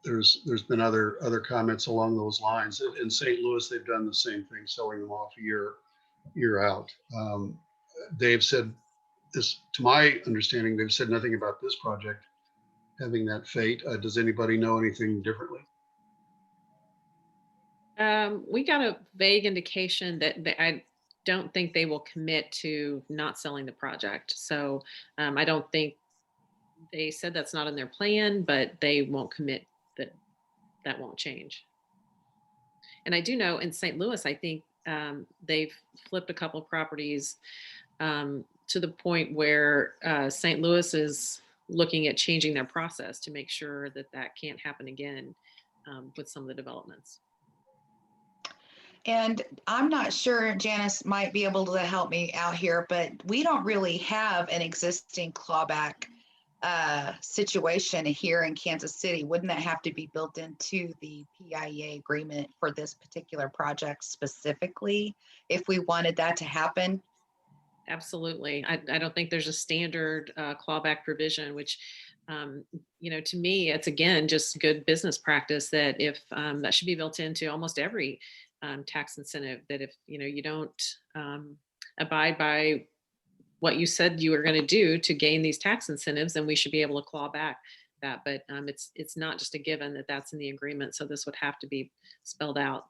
There's been other comments along those lines. In St. Louis, they've done the same thing, selling them off year out. They've said this, to my understanding, they've said nothing about this project having that fate. Does anybody know anything differently? We got a vague indication that I don't think they will commit to not selling the project. So I don't think they said that's not in their plan, but they won't commit that won't change. And I do know in St. Louis, I think they've flipped a couple of properties to the point where St. Louis is looking at changing their process to make sure that can't happen again with some of the developments. And I'm not sure, Janice might be able to help me out here, but we don't really have an existing clawback situation here in Kansas City. Wouldn't that have to be built into the PIEA agreement for this particular project specifically if we wanted that to happen? Absolutely. I don't think there's a standard clawback provision, which, to me, it's again, just good business practice that if that should be built into almost every tax incentive, that if, you don't abide by what you said you were going to do to gain these tax incentives, then we should be able to claw back that. But it's not just a given that that's in the agreement. So this would have to be spelled out.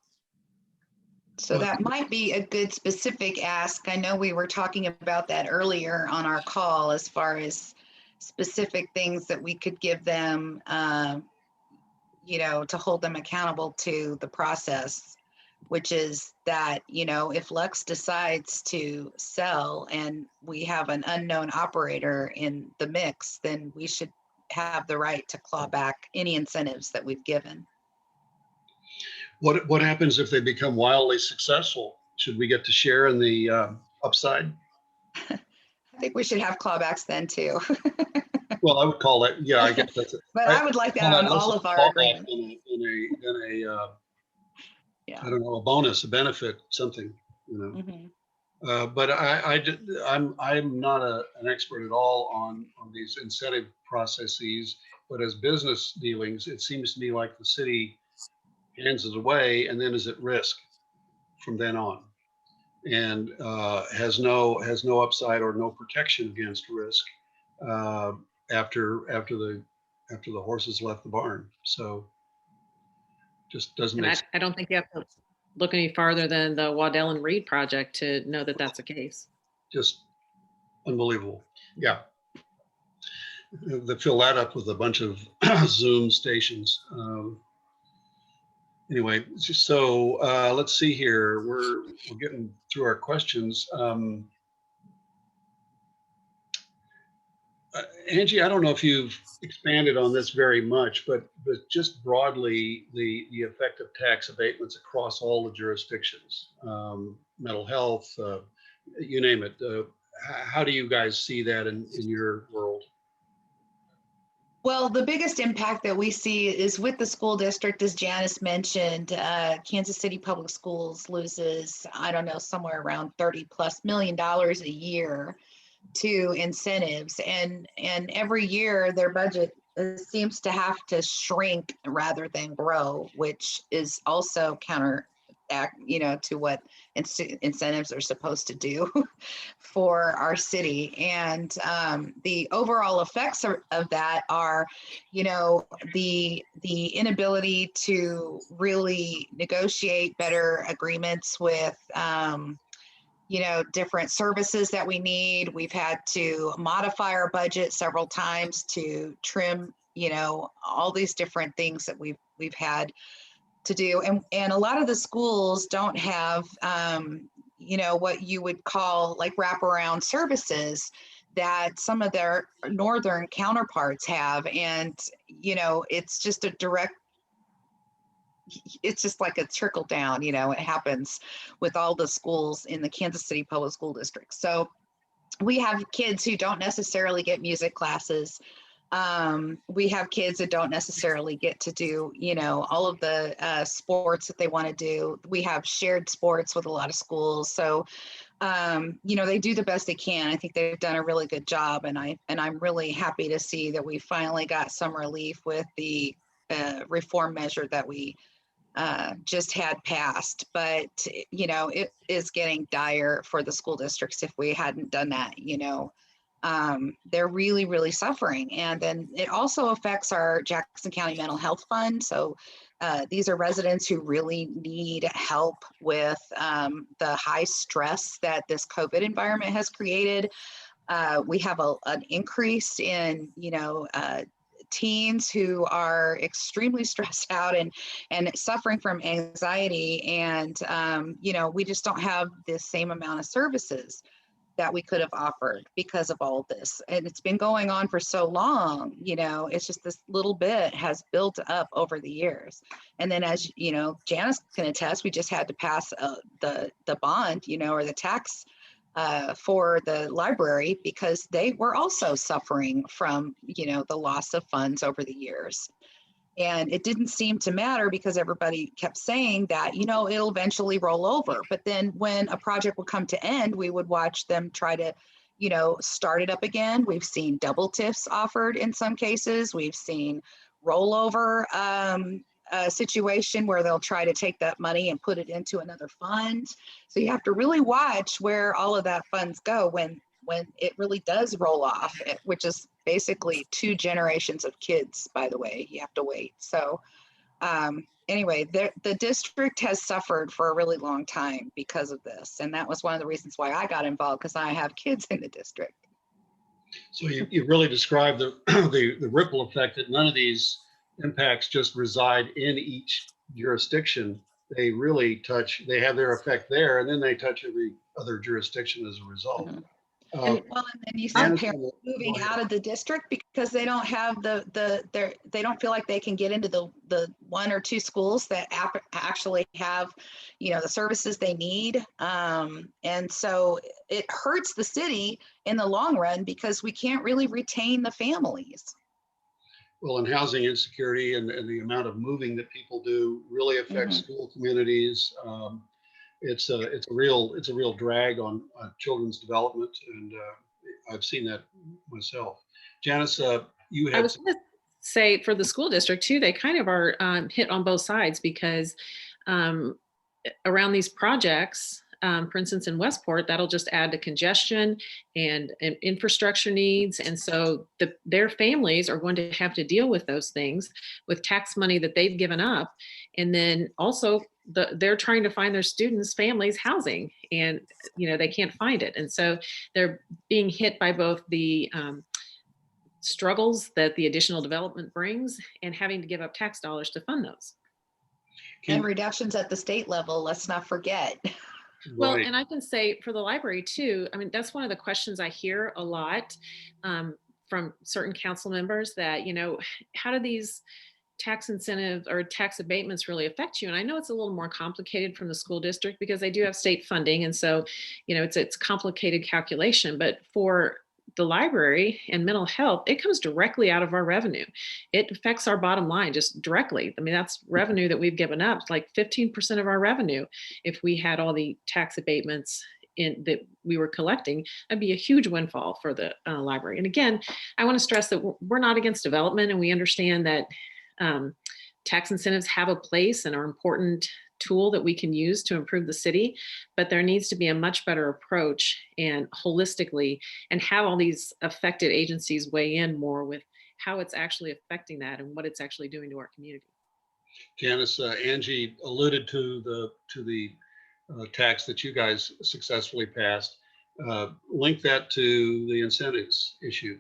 So that might be a good specific ask. I know we were talking about that earlier on our call as far as specific things that we could give them, to hold them accountable to the process, which is that, if Lux decides to sell and we have an unknown operator in the mix, then we should have the right to claw back any incentives that we've given. What happens if they become wildly successful? Should we get to share in the upside? think we should have clawbacks then too. Well, I would call that, yeah, I guess that's it. But I would like that Call on that less all a of our clawback agreements. than a, Yeah. I don't know, a bonus, a benefit, something, you know. Mhm. But I'm not an expert at all on these incentive processes, but as business dealings, it seems to me like the city hands it away and then is at risk from then on, and has no upside or no protection against risk uh, after the horses left the barn. So just doesn't And make I don't think you have to look any farther than the Waddell and Reed project to know that that's the case. just unbelievable. Yeah, they fill that up with a bunch of Zoom stations. Anyway, so let's see here. We're getting through our questions. Angie, I don't know if you've expanded on this very much, but just broadly, the effect of tax abatements across all the jurisdictions, mental health, you name it. How do you guys see that in your world? Well, the biggest impact that we see is with the school district, as Janice mentioned. Kansas City Public Schools loses, I don't know, somewhere around $30+ million a year to incentives, and every year their budget seems to have to shrink rather than grow, which is also to what incentives are supposed to do for our city. And the overall effects of that are, the inability to really negotiate better agreements with different services that we need. We've had to modify our budget several times to trim, all these different things that we've had to do. And a lot of the schools don't have, what you would call like wraparound services that some of their northern counterparts have. And, it's just like a trickle down, it happens with all the schools in the Kansas City Public School District. So we have kids who don't necessarily get music classes. We have kids that don't necessarily get to do, all of the sports that they want to do. We have shared sports with a lot of schools. So, they do the best they can. I think they've done a really good job. And I'm really happy to see that we finally got some relief with the reform measure that we just had passed. But, it is getting dire for the school districts if we hadn't done that. They're really, really suffering. And then it also affects our Jackson County Mental Health Fund. So these are residents who really need help with the high stress that this COVID environment has created. We have an increase in, teens who are extremely stressed out and suffering from anxiety. And, we just don't have the same amount of services that we could have offered because of all of this. And it's been going on for so long, it's just this little bit has built up over the years. And then as Janice can attest, we just had to pass the bond, or the tax for the library because they were also suffering from, the loss of funds over the years. And it didn't seem to matter because everybody kept saying that, it'll eventually roll over. But then when a project would come to end, we would watch them try to, start it up again. We've seen double TIFs offered in some cases. We've seen rollover situation where they'll try to take that money and put it into another fund. So you have to really watch where all of that funds go when it really does roll off, which is basically 2 generations of kids, by the way, you have to wait. So anyway, the district has suffered for a really long time because of this. And that was one of the reasons why I got involved, because I have kids in the district. So you really described the ripple effect that none of these impacts just reside in each jurisdiction. They really they have their effect there, and then they touch every other jurisdiction as a result. Mm-hmm. Uh, Well, and then you see Janice, parents go moving ahead. out of the district because they don't have they don't feel like they can get into the one or two schools that actually have, the services they need. And so it hurts the city in the long run because we can't really retain the families. Well, and housing insecurity and the amount of moving that people do really affects Mhm. school communities. It's a real drag on children's development, and I've seen that myself. Janice, you I had was going to say for the school district too, they kind of are hit on both sides because um, around these projects, for instance, in Westport, that'll just add to congestion and infrastructure needs. And so their families are going to have to deal with those things with tax money that they've given up. And then also they're trying to find their students' families housing, and they can't find it. And so they're being hit by both the struggles that the additional development brings and having to give up tax dollars to fund those. And reductions at the state level, let's not forget. Well, right. and I can say for the library too, I mean, that's one of the questions I hear a lot from certain council members that, how do these tax incentives or tax abatements really affect you? And I know it's a little more complicated from the school district because they do have state funding. And so, it's a complicated calculation, but for the library and mental health, it comes directly out of our revenue. It affects our bottom line just directly. I mean, that's revenue that we've given up, like 15% of our revenue. If we had all the tax abatements that we were collecting, that'd be a huge windfall for the library. And again, I want to stress that we're not against development, and we understand that tax incentives have a place and are an important tool that we can use to improve the city, but there needs to be a much better approach and holistically, and have all these affected agencies weigh in more with how it's actually affecting that and what it's actually doing to our community. Janice, Angie alluded to the tax that you guys successfully passed. Link that to the incentives issue.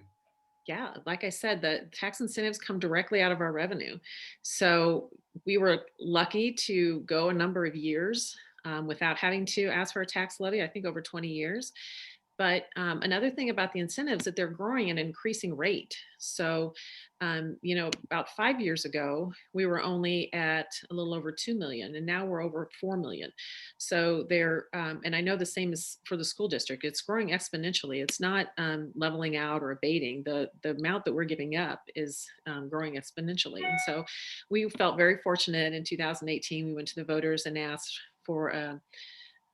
Yeah, like I said, the tax incentives come directly out of our revenue. So we were lucky to go a number of years without having to ask for a tax levy, I think over 20 years. But another thing about the incentives that they're growing at an increasing rate. So, about 5 years ago, we were only at a little over 2 million, and now we're over 4 million. So they're, and I know the same is for the school district. It's growing exponentially. It's not leveling out or abating. The amount that we're giving up is growing exponentially. And so we felt very fortunate in 2018. We went to the voters and asked for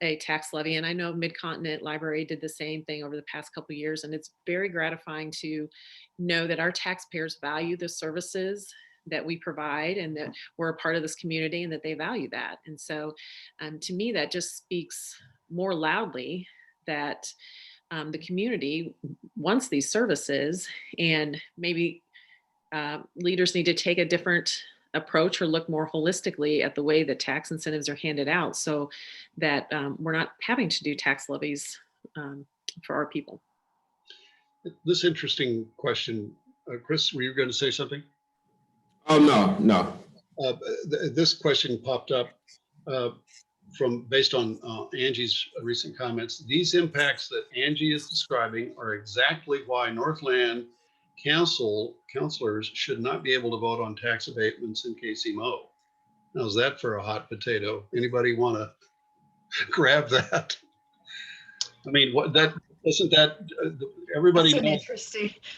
a tax levy. And I know Mid-Continent Library did the same thing over the past couple of years. And it's very gratifying to know that our taxpayers value the services that we provide and that we're a part of this community and that they value that. And so to me, that just speaks more loudly that the community wants these services, and maybe leaders need to take a different approach or look more holistically at the way that tax incentives are handed out so that we're not having to do tax levies for our people. This interesting question, Chris, were you going to say something? Oh, no. This question popped up based on Angie's recent comments. These impacts that Angie is describing are exactly why Northland councilors should not be able to vote on tax abatements in KCMO. How's that for a hot potato? Anybody want to grab that? I mean, what that isn't that everybody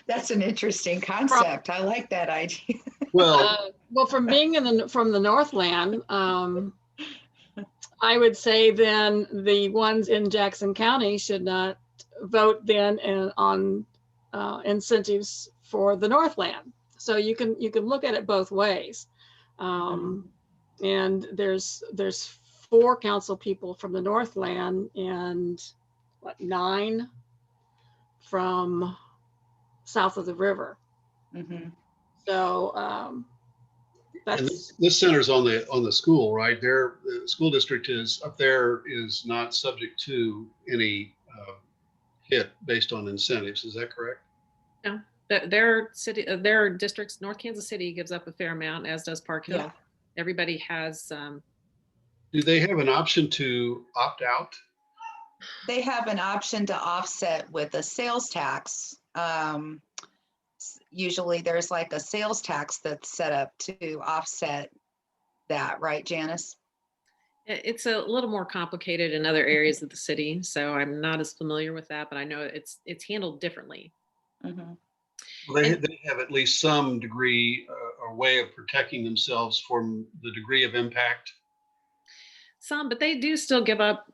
That's an interesting concept. I like that idea. Well, Well, from being from the Northland, I would say then the ones in Jackson County should not vote then on incentives for the Northland. So you can look at it both ways. And there's 4 council people from the Northland and 9 from south of the river. Mm-hmm. So that's this centers on the school, right? The school district is up there is not subject to any hit based on incentives. Is that correct? No, their districts, North Kansas City gives up a fair amount, as does Park Hill. Yeah. Everybody has. Do they have an option to opt out? They have an option to offset with a sales tax. Usually there's like a sales tax that's set up to offset that, right, Janice? It's a little more complicated in other areas of the city, so I'm not as familiar with that, but I know it's handled differently. Mhm. Well, And they have at least some degree or way of protecting themselves from the degree of impact. some, but they do still give up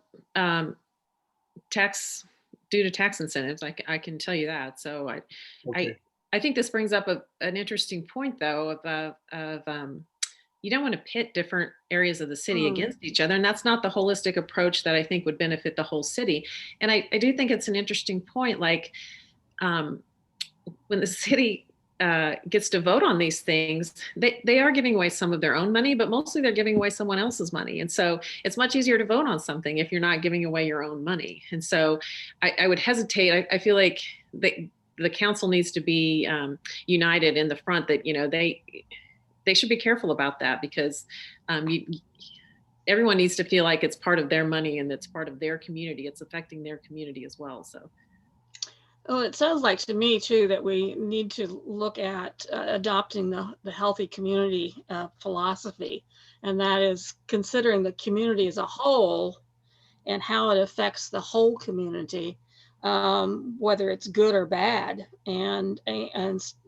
tax due to tax incentives. I can tell you that. So I Okay. I think this brings up an interesting point though of you don't want to pit different areas of the city Mm. against each other, and that's not the holistic approach that I think would benefit the whole city. And I do think it's an interesting point, like um, when the city gets to vote on these things, they are giving away some of their own money, but mostly they're giving away someone else's money. And so it's much easier to vote on something if you're not giving away your own money. And so I would hesitate. I feel like the council needs to be united in the front that, they should be careful about that, because everyone needs to feel like it's part of their money and it's part of their community. It's affecting their community as well. So Well, it sounds like to me too that we need to look at adopting the healthy community philosophy, and that is considering the community as a whole and how it affects the whole community, whether it's good or bad, and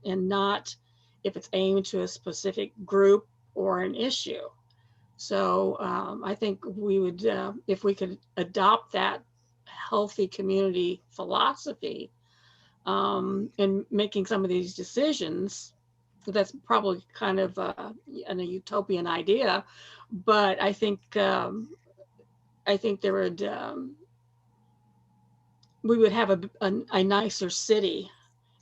not if it's aimed to a specific group or an issue. So I think we would, if we could adopt that healthy community philosophy in making some of these decisions. That's probably kind of a utopian idea, but I think there would we would have a nicer city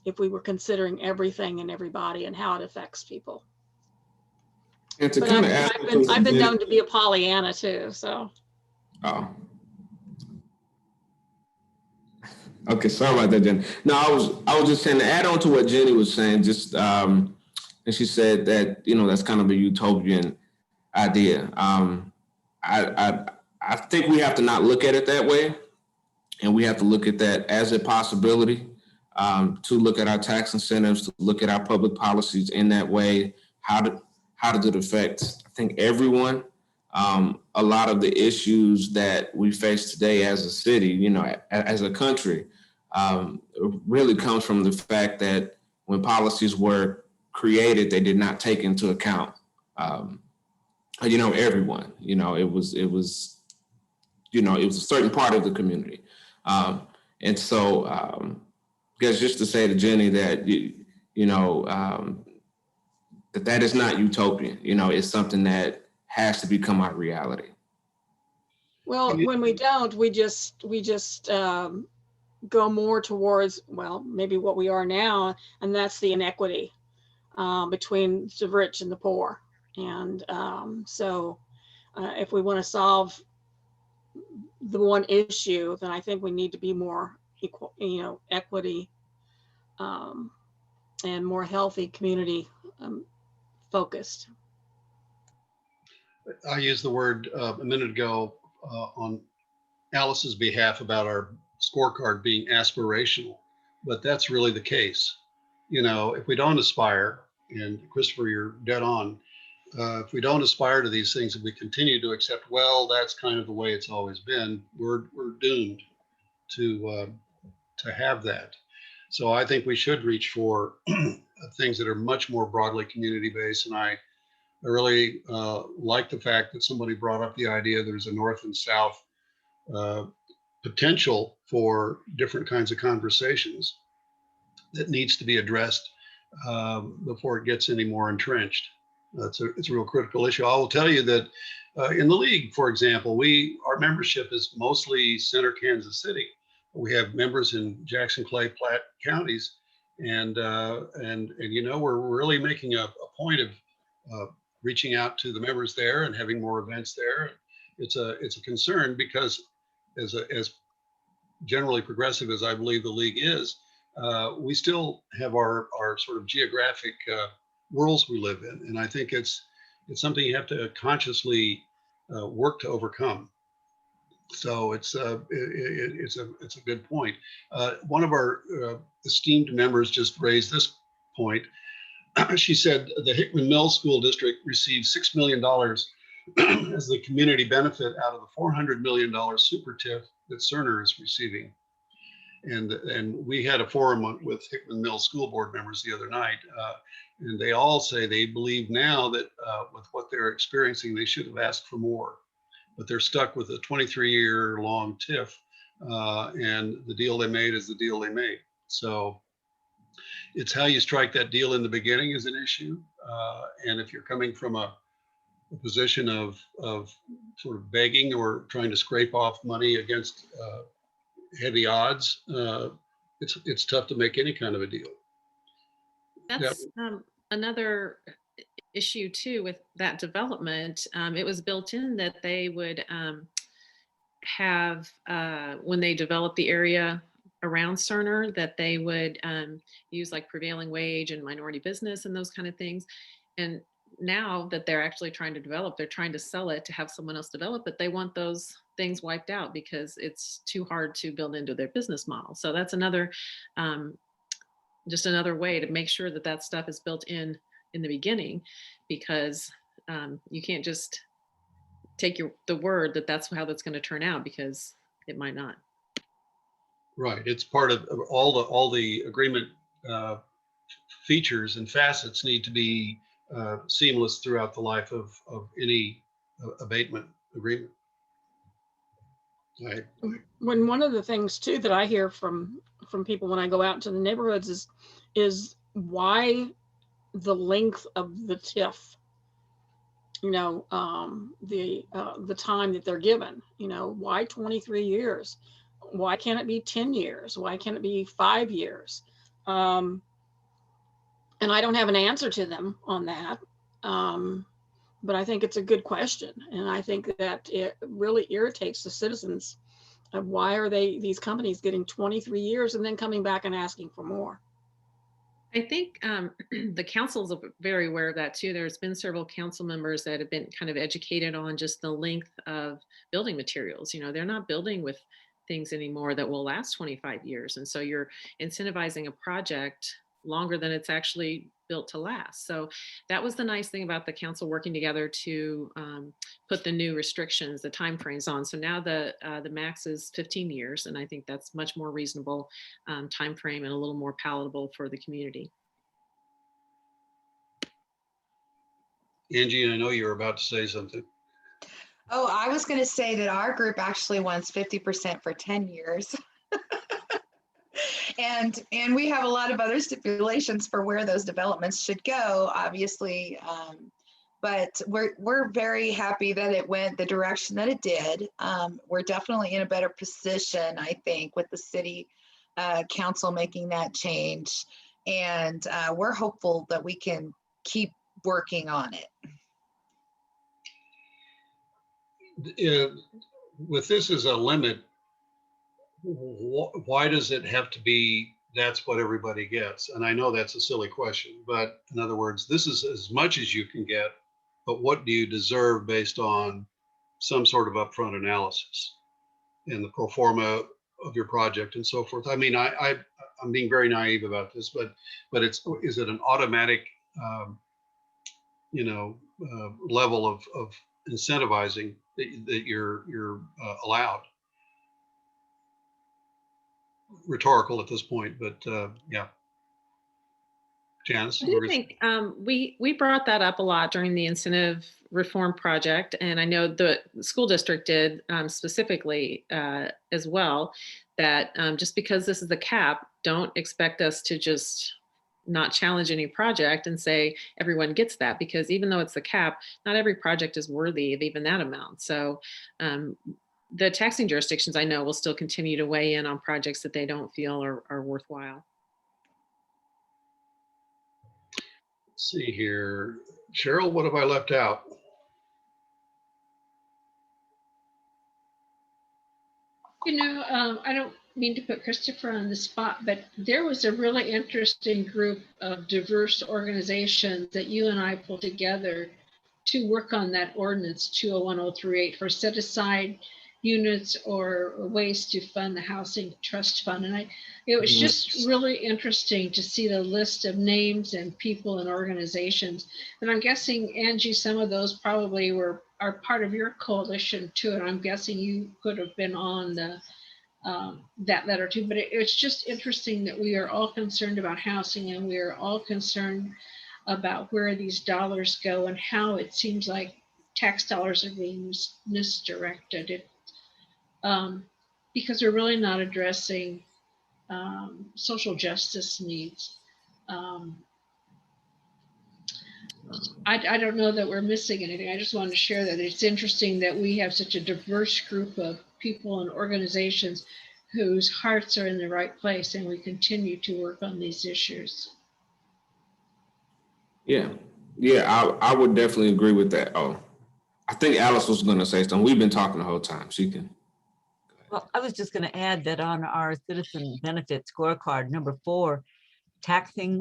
if we were considering everything and everybody and how it affects people. And to But kind of add on to I've been Jenny, known to be a Pollyanna too, so. oh, okay, sorry about that, Jenny. No, I was just saying to add on to what Jenny was saying, just and she said that, that's kind of a utopian idea. I think we have to not look at it that way, and we have to look at that as a possibility, to look at our tax incentives, to look at our public policies in that way. How does it affect, I think, everyone? A lot of the issues that we face today as a city, as a country, really comes from the fact that when policies were created, they did not take into account, everyone. It was a certain part of the community. And so, I guess just to say to Jenny that, that is not utopian, it's something that has to become our reality. Well, when we don't, we just go more towards, well, maybe what we are now, and that's the inequity between the rich and the poor. And so if we want to solve the one issue, then I think we need to be more equal, equity and more healthy community focused. I used the word a minute ago on Alice's behalf about our scorecard being aspirational, but that's really the case. If we don't aspire, and Christopher, you're dead on, if we don't aspire to these things, if we continue to accept, well, that's kind of the way it's always been, we're doomed to have that. So I think we should reach for things that are much more broadly community based. And I really like the fact that somebody brought up the idea there's a north and south uh, potential for different kinds of conversations that needs to be addressed before it gets any more entrenched. It's a real critical issue. I will tell you that in the league, for example, our membership is mostly Center Kansas City. We have members in Jackson, Clay, Platte counties, and we're really making a point of reaching out to the members there and having more events there. It's a concern because as generally progressive as I believe the league is, we still have our sort of geographic worlds we live in, and I think it's something you have to consciously work to overcome. So it's a good point. One of our esteemed members just raised this point. She said the Hickman Mills School District received $6 million as the community benefit out of the $400 million super TIF that Cerner is receiving. And we had a forum with Hickman Mills School Board members the other night, and they all say they believe now that with what they're experiencing, they should have asked for more, but they're stuck with a 23-year long TIF, and the deal they made is the deal they made. So it's how you strike that deal in the beginning is an issue, and if you're coming from a position of sort of begging or trying to scrape off money against heavy odds, it's tough to make any kind of a deal. That's another issue too with that development. It was built in that they would have, when they develop the area around Cerner, that they would use like prevailing wage and minority business and those kind of things. And now that they're actually trying to develop, they're trying to sell it to have someone else develop it. They want those things wiped out because it's too hard to build into their business model. So that's another, just another way to make sure that that stuff is built in the beginning, because you can't just take the word that that's how that's going to turn out, because it might not. Right. It's part of all the agreement features and facets need to be seamless throughout the life of any abatement agreement. Right. When one of the things too that I hear from people when I go out into the neighborhoods is why the length of the TIF, you know, the time that they're given, you know, why 23 years? Why can't it be 10 years? Why can't it be 5 years? And I don't have an answer to them on that. But I think it's a good question. And I think that it really irritates the citizens of why are these companies getting 23 years and then coming back and asking for more? I think the council's very aware of that too. There's been several council members that have been kind of educated on just the length of building materials. You know, they're not building with things anymore that will last 25 years. And so you're incentivizing a project longer than it's actually built to last. So that was the nice thing about the council working together to put the new restrictions, the timeframes on. So now the max is 15 years, and I think that's much more reasonable timeframe and a little more palatable for the community. Angie, I know you were about to say something. Oh, I was going to say that our group actually wants 50% for 10 years. And we have a lot of other stipulations for where those developments should go, obviously. But we're very happy that it went the direction that it did. We're definitely in a better position, I think, with the city council making that change. And we're hopeful that we can keep working on it. With this as a limit, why does it have to be that's what everybody gets? And I know that's a silly question, but in other words, this is as much as you can get, but what do you deserve based on some sort of upfront analysis in the pro forma of your project and so forth? I mean, I'm being very naive about this, but is it an automatic, level of incentivizing that you're allowed? Rhetorical at this point, but yeah. Janice? I do think we brought that up a lot during the incentive reform project, and I know the school district did specifically as well, that just because this is the cap, don't expect us to just not challenge any project and say everyone gets that, because even though it's the cap, not every project is worthy of even that amount. So the taxing jurisdictions, I know, will still continue to weigh in on projects that they don't feel are worthwhile. Let's see here. Cheryl, what have I left out? You know, I don't mean to put Christopher on the spot, but there was a really interesting group of diverse organizations that you and I pulled together to work on that ordinance 201038 for set aside units or ways to fund the housing trust fund. And it was just really interesting to see the list of names and people and organizations. And I'm guessing, Angie, some of those probably are part of your coalition too. And I'm guessing you could have been on the that letter too. But it's just interesting that we are all concerned about housing, and we are all concerned about where these dollars go and how it seems like tax dollars are being misdirected. Because we're really not addressing social justice needs. I don't know that we're missing anything. I just wanted to share that it's interesting that we have such a diverse group of people and organizations whose hearts are in the right place, and we continue to work on these issues. Yeah, I would definitely agree with that. Oh, I think Alice was going to say something. We've been talking the whole time. She can. Well, I was just going to add that on our citizen benefit scorecard, number 4, taxing,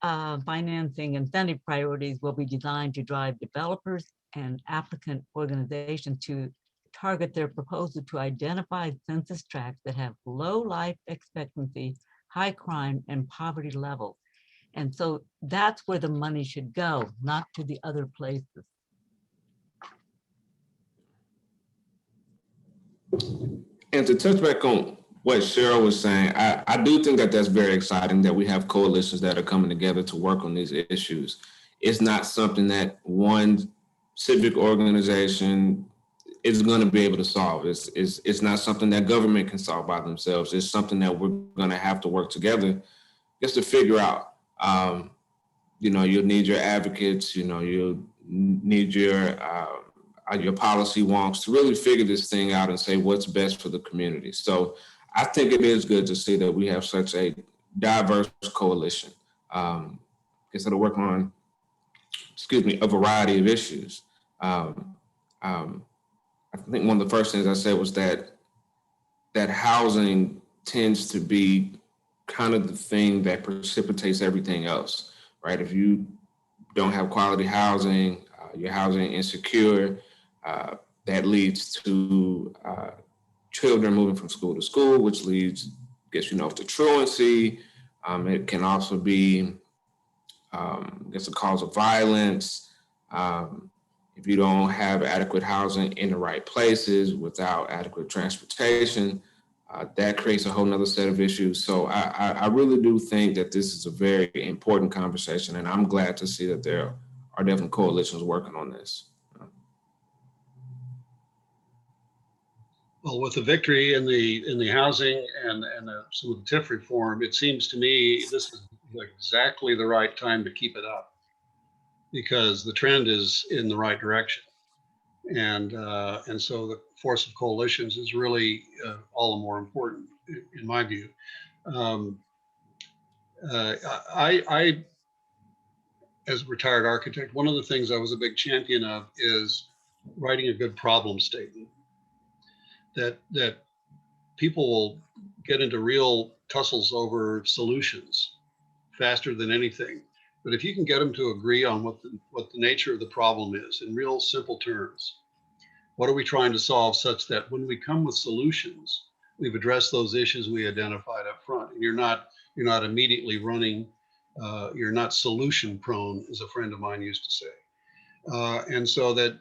financing, incentive priorities will be designed to drive developers and applicant organizations to target their proposal to identify census tracts that have low life expectancy, high crime, and poverty levels. And so that's where the money should go, not to the other places. And to touch back on what Cheryl was saying, I do think that that's very exciting that we have coalitions that are coming together to work on these issues. It's not something that one civic organization is going to be able to solve. It's not something that government can solve by themselves. It's something that we're going to have to work together just to figure out. You'll need your advocates, you'll need your policy wonks to really figure this thing out and say what's best for the community. So I think it is good to see that we have such a diverse coalition. Instead of working on, a variety of issues. I think one of the first things I said was that housing tends to be kind of the thing that precipitates everything else, right? If you don't have quality housing, your housing insecure, that leads to children moving from school to school, which leads, to truancy. It can also be, a cause of violence. If you don't have adequate housing in the right places without adequate transportation, that creates a whole nother set of issues. So I really do think that this is a very important conversation, and I'm glad to see that there are different coalitions working on this. Well, with the victory in the housing and some of the TIF reform, it seems to me this is exactly the right time to keep it up, because the trend is in the right direction, and so the force of coalitions is really all the more important in my view. I, as a retired architect, one of the things I was a big champion of is writing a good problem statement. That people will get into real tussles over solutions faster than anything. But if you can get them to agree on what the nature of the problem is in real simple terms, what are we trying to solve, such that when we come with solutions, we've addressed those issues we identified up front, and you're not immediately running. You're not solution prone, as a friend of mine used to say. And so that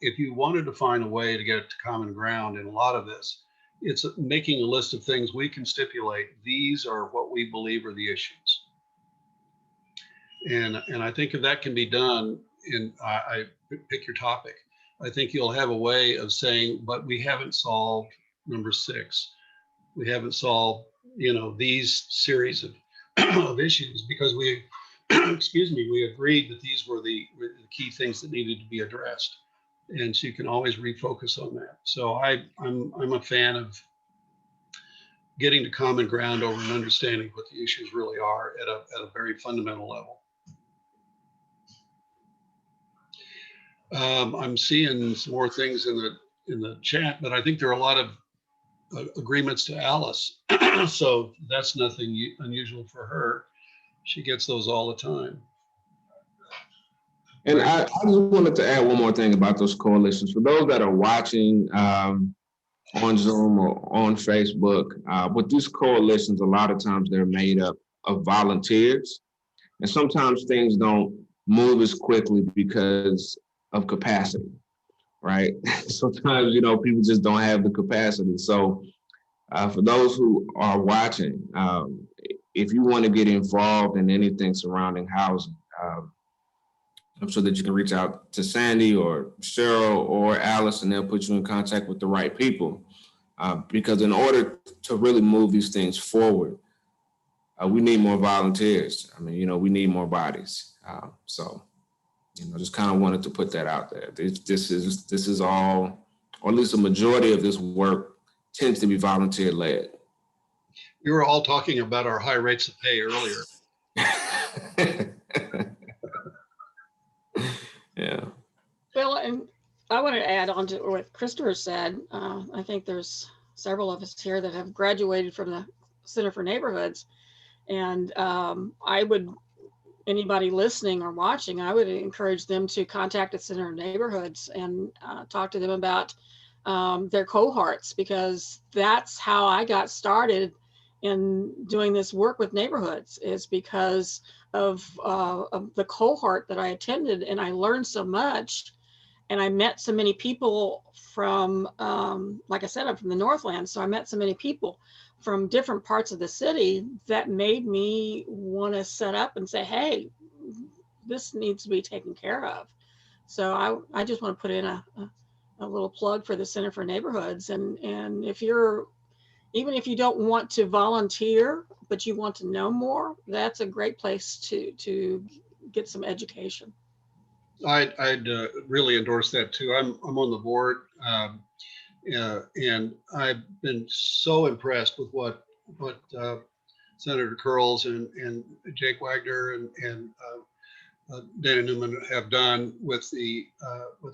if you wanted to find a way to get to common ground in a lot of this, it's making a list of things we can stipulate. These are what we believe are the issues. And I think if that can be done, I pick your topic, I think you'll have a way of saying, but we haven't solved number 6. We haven't solved, these series of issues, because we, we agreed that these were the key things that needed to be addressed. And so you can always refocus on that. So I'm a fan of getting to common ground over an understanding what the issues really are at a very fundamental level. I'm seeing some more things in the chat, but I think there are a lot of agreements to Alice. So that's nothing unusual for her. She gets those all the time. And I just wanted to add one more thing about those coalitions. For those that are watching, on Zoom or on Facebook. But these coalitions, a lot of times they're made up of volunteers. And sometimes things don't move as quickly because of capacity, right? Sometimes, people just don't have the capacity. So for those who are watching, if you want to get involved in anything surrounding housing, I'm sure that you can reach out to Sandy or Cheryl or Alice, and they'll put you in contact with the right people. Because in order to really move these things forward, we need more volunteers. I mean, we need more bodies. So, just kind of wanted to put that out there. This is all, or at least a majority of this work tends to be volunteer led. You were all talking about our high rates of pay earlier. Yeah. Well, and I want to add on to what Christopher said. I think there's several of us here that have graduated from the Center for Neighborhoods. And anybody listening or watching, I would encourage them to contact the Center of Neighborhoods and talk to them about their cohorts, because that's how I got started in doing this work with neighborhoods, is because of the cohort that I attended, and I learned so much, and I met so many people from, like I said, I'm from the Northland, so I met so many people from different parts of the city that made me want to set up and say, hey, this needs to be taken care of. So I just want to put in a little plug for the Center for Neighborhoods. And even if you don't want to volunteer, but you want to know more, that's a great place to get some education. I'd really endorse that too. I'm on the board, and I've been so impressed with what Senator Curls and Jake Wagner and Dana Newman have done with the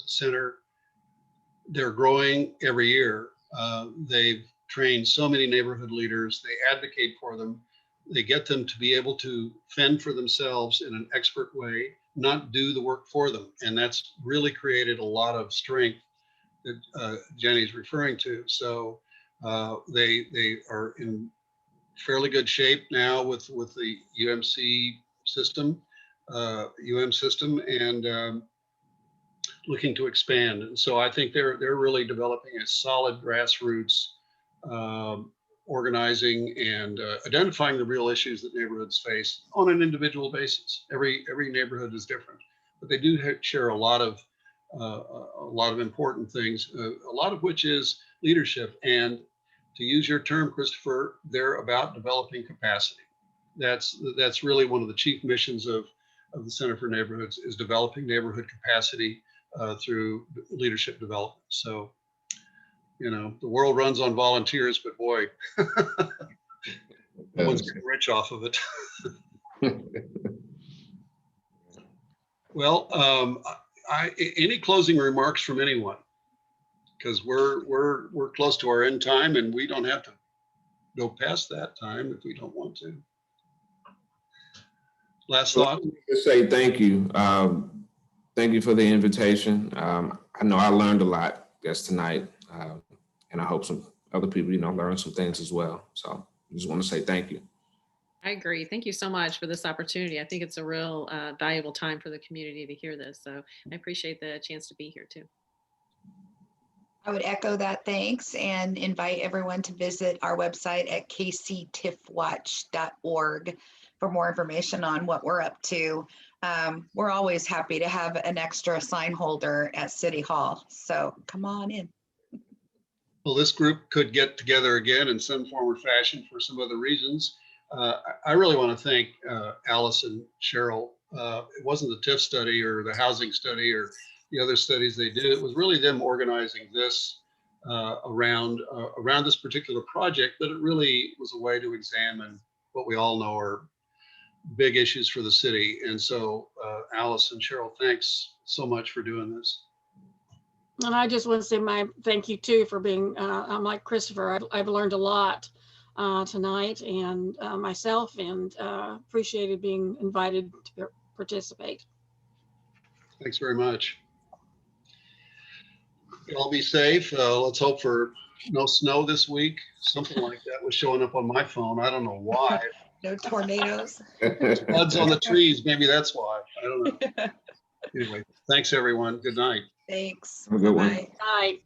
center. They're growing every year. They've trained so many neighborhood leaders. They advocate for them. They get them to be able to fend for themselves in an expert way, not do the work for them. And that's really created a lot of strength that Jenny's referring to. So they are in fairly good shape now with the UMC system, system, and looking to expand. And so I think they're really developing a solid grassroots organizing and identifying the real issues that neighborhoods face on an individual basis. Every neighborhood is different, but they do share a lot of important things, a lot of which is leadership. And to use your term, Christopher, they're about developing capacity. That's really one of the chief missions of the Center for Neighborhoods, is developing neighborhood capacity through leadership development. So, the world runs on volunteers, but boy, no one's getting rich off of it. Well, any closing remarks from anyone? Because we're close to our end time, and we don't have to go past that time if we don't want to. Last thought. Just say thank you. Thank you for the invitation. I know I learned a lot tonight, and I hope some other people, learn some things as well. So I just want to say thank you. I agree. Thank you so much for this opportunity. I think it's a real valuable time for the community to hear this. So I appreciate the chance to be here too. I would echo that thanks and invite everyone to visit our website at kctiffwatch.org for more information on what we're up to. We're always happy to have an extra sign holder at City Hall. So come on in. Well, this group could get together again in some form or fashion for some other reasons. I really want to thank Alice and Cheryl. It wasn't the TIF study or the housing study or the other studies they did. It was really them organizing this around this particular project, but it really was a way to examine what we all know are big issues for the city. And so Alice and Cheryl, thanks so much for doing this. And I just want to say my thank you too for being, I'm like Christopher, I've learned a lot tonight and myself, and appreciated being invited to participate. Thanks very much. Y'all be safe. Let's hope for no snow this week. Something like that was showing up on my phone. I don't know why. No tornadoes. Buds on the trees. Maybe that's why. I don't know. Anyway, thanks everyone. Good night. Thanks. Have a good one. Bye-bye. Aye.